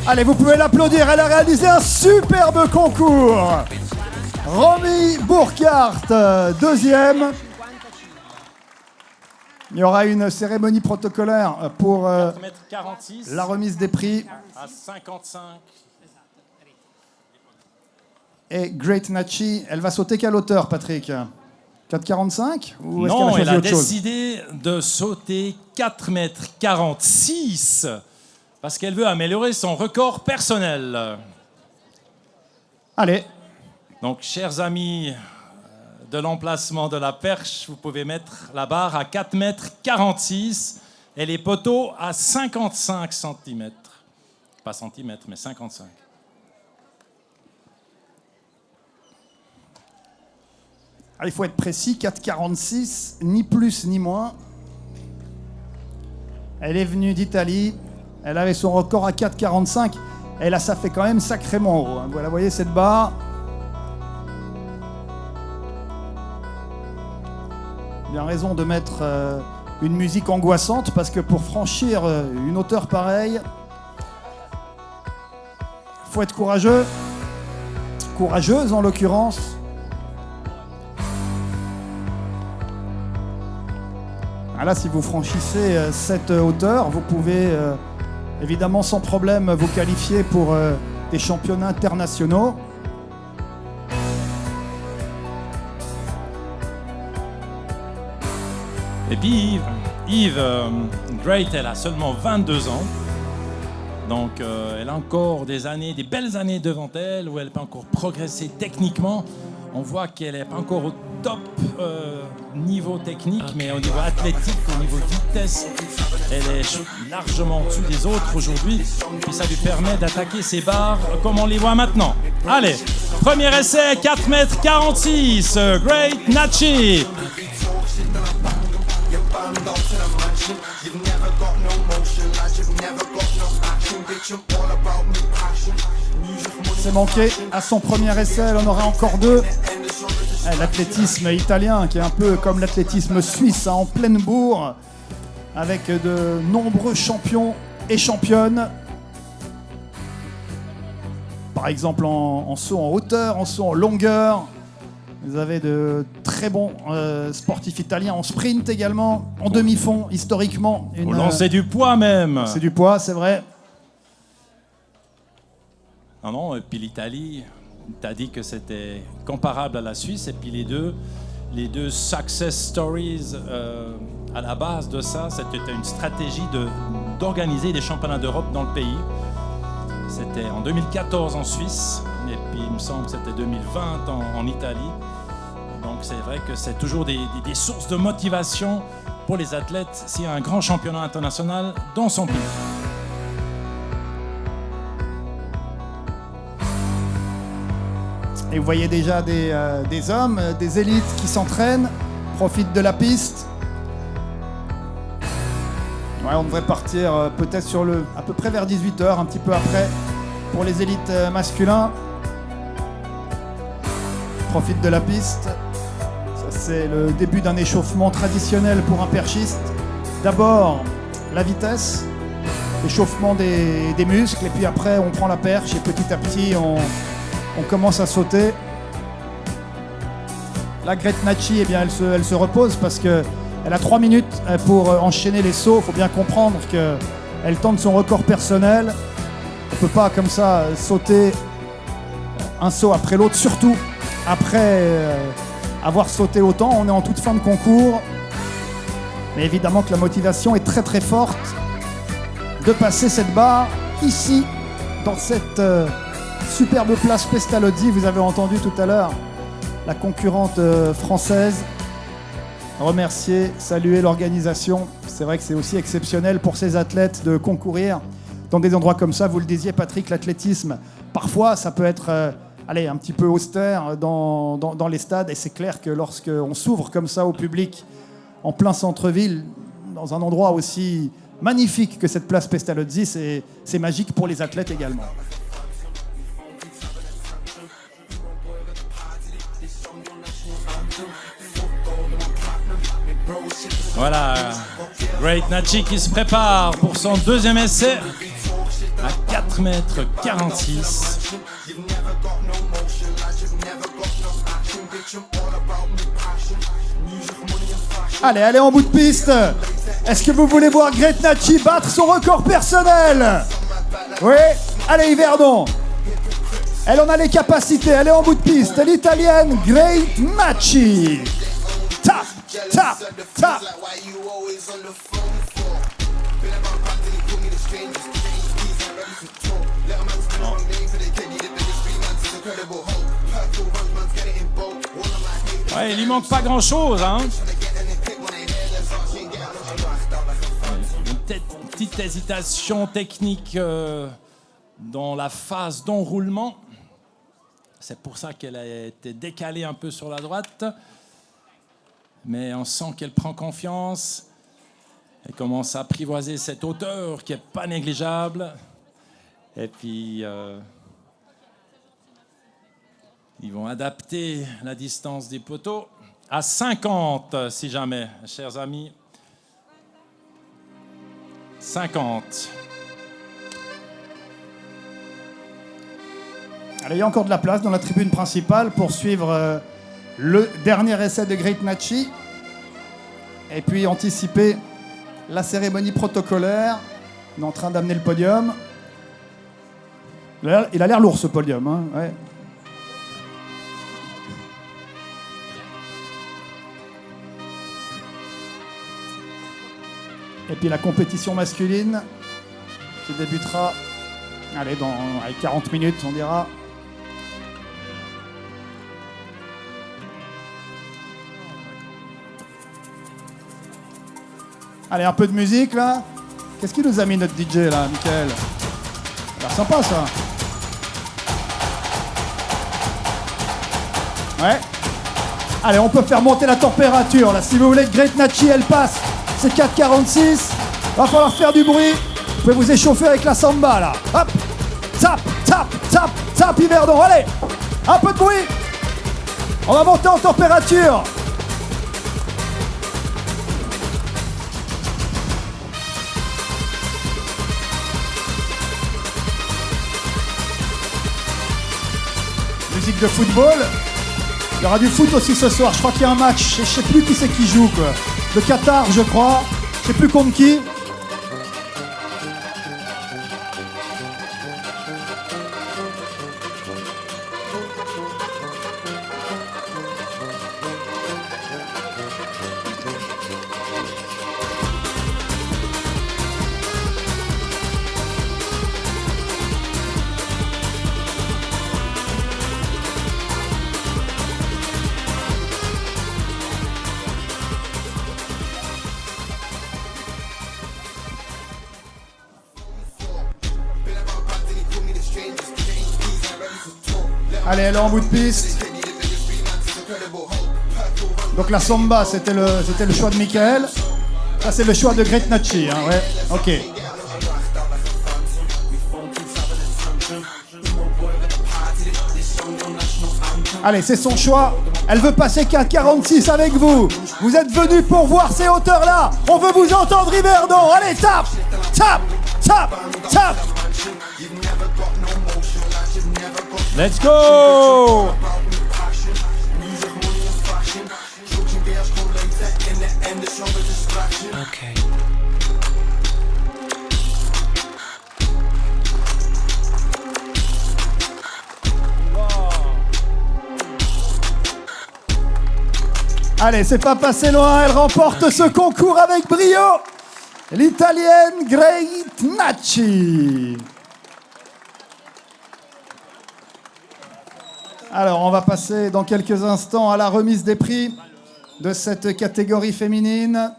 Allez, vous pouvez l'applaudir, elle a réalisé un superbe concours. Romy Burkhardt, deuxième. Il y aura une cérémonie protocolaire pour 4,46 la remise des prix. à 55. Et Great Nachi, elle va sauter quelle hauteur, Patrick? 4,45 ou est-ce Non, qu'elle elle a a choisi autre chose? décidé de sauter 4,46 m parce qu'elle veut améliorer son record personnel. Allez, Donc, chers amis de l'emplacement de la perche, vous pouvez mettre la barre à 4,46 m et les poteaux à 55 cm. Pas centimètres, mais 55. ah, il faut être précis, 4,46, ni plus ni moins. Elle est venue d'Italie, elle avait son record à 4,45. Et là, ça fait quand même sacrément haut. Hein. Voilà, vous voyez cette barre. Bien raison de mettre une musique angoissante parce que pour franchir une hauteur pareille, il faut être courageux. Courageuse en l'occurrence. Ah là, si vous franchissez cette hauteur, vous pouvez évidemment sans problème vous qualifier pour des championnats internationaux. Et puis Yves Great, elle a seulement 22 ans. Donc elle a encore des belles années devant elle où elle peut encore progresser techniquement. On voit qu'elle n'est pas encore au top niveau technique, mais au niveau athlétique, au niveau vitesse, elle est largement en dessous des autres aujourd'hui. Et ça lui permet d'attaquer ses barres comme on les voit maintenant. Allez, premier essai, 4,46 m, Great Nachi. mansion, a mansion. You've never got no motion, lads, you've never got no action. Bitch, I'm all about me passion. Music, money, C'est manqué à son premier essai, elle en aurait encore deux. L'athlétisme italien qui est un peu comme l'athlétisme suisse, hein, en pleine bourre, avec de nombreux champions et championnes. Par exemple en saut en hauteur, en saut en longueur. Vous avez de très bons sportifs italiens en sprint également, en demi-fond historiquement. Au lancer du poids même. C'est du poids, c'est vrai. Non, et puis l'Italie, t'as dit que c'était comparable à la Suisse, et puis les deux success stories à la base de ça, c'était une stratégie d'organiser des championnats d'Europe dans le pays. C'était en 2014 en Suisse, et puis il me semble que c'était 2020 en Italie. Donc c'est vrai que c'est toujours des sources de motivation pour les athlètes s'il y a un grand championnat international dans son pays. Et vous voyez déjà des hommes, des élites qui s'entraînent, profitent de la piste. Ouais, on devrait partir peut-être à peu près vers 18h, un petit peu après, pour les élites masculins. Profitent de la piste. Ça, c'est le début d'un échauffement traditionnel pour un perchiste. D'abord, la vitesse, l'échauffement des muscles, et puis après, on prend la perche, et petit à petit, on commence à sauter. La Gretnacci, eh bien, elle se repose parce qu'elle a 3 minutes pour enchaîner les sauts. Il faut bien comprendre qu'elle tente son record personnel. On ne peut pas comme ça sauter un saut après l'autre, surtout après avoir sauté autant. On est en toute fin de concours. Mais évidemment que la motivation est très très forte de passer cette barre ici, dans cette superbe place Pestalozzi. Vous avez entendu tout à l'heure la concurrente française remercier, saluer l'organisation. C'est vrai que c'est aussi exceptionnel pour ces athlètes de concourir dans des endroits comme ça. Vous le disiez, Patrick, l'athlétisme, parfois ça peut être un petit peu austère dans les stades, et c'est clair que lorsqu'on s'ouvre comme ça au public en plein centre-ville, dans un endroit aussi magnifique que cette place Pestalozzi, c'est magique pour les athlètes également. Voilà, Gretnacci qui se prépare pour son deuxième essai à 4,46 m. Allez, allez en bout de piste. Est-ce que vous voulez voir Gretnacci battre son record personnel? Oui. Allez, Yverdon. Elle en a les capacités. Elle est en bout de piste. L'Italienne Gretnacci. Tap, tap, tap. Ouais, il lui manque pas grand-chose, hein. Une petite hésitation technique dans la phase d'enroulement. C'est pour ça qu'elle a été décalée un peu sur la droite. Mais on sent qu'elle prend confiance. Elle commence à apprivoiser cette hauteur qui n'est pas négligeable. Et puis, ils vont adapter la distance des poteaux à 50, si jamais, chers amis. 50. Allez, il y a encore de la place dans la tribune principale pour suivre le dernier essai de Gretnacci. Et puis anticiper la cérémonie protocolaire. On est en train d'amener le podium. Il a l'air lourd, ce podium, hein, ouais. Et puis la compétition masculine qui débutera dans 40 minutes, on dira. Allez, un peu de musique là. Qu'est-ce qu'il nous a mis notre DJ là, Michael? Ça a l'air sympa ça. Ouais. Allez, on peut faire monter la température là. Si vous voulez que Gretnacci elle passe c'est 4,46. Va falloir faire du bruit. Vous pouvez vous échauffer avec la samba là. Hop, tap, tap, tap, tap, Yverdon. Allez, un peu de bruit. On va monter en température. Musique de football. Il y aura du foot aussi ce soir. Je crois qu'il y a un match. Je sais plus qui c'est qui joue, quoi. Le Qatar, je crois. Je sais plus contre qui. Allez, elle est en bout de piste. Donc la samba, c'était le choix de Michael. Ça, c'est le choix de Great Nachi. Hein, ouais. Ok. Allez, c'est son choix. Elle veut passer 4,46 avec vous. Vous êtes venus pour voir ces hauteurs-là. On veut vous entendre, Yverdon. Allez, tape, tape, tape, tape. Let's go! Okay. Allez, c'est pas passé loin. Elle remporte ce concours avec brio. L'Italienne Great Nachi. Alors, on va passer dans quelques instants à la remise des prix de cette catégorie féminine.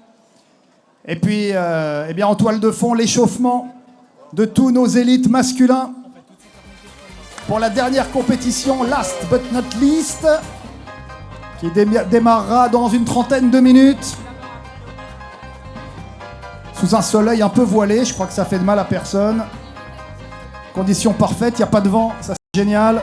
Et puis, eh bien, en toile de fond, l'échauffement de tous nos élites masculins pour la dernière compétition, last but not least, qui démarrera dans une trentaine de minutes. Sous un soleil un peu voilé, je crois que ça fait de mal à personne. Conditions parfaites, il n'y a pas de vent, ça c'est génial.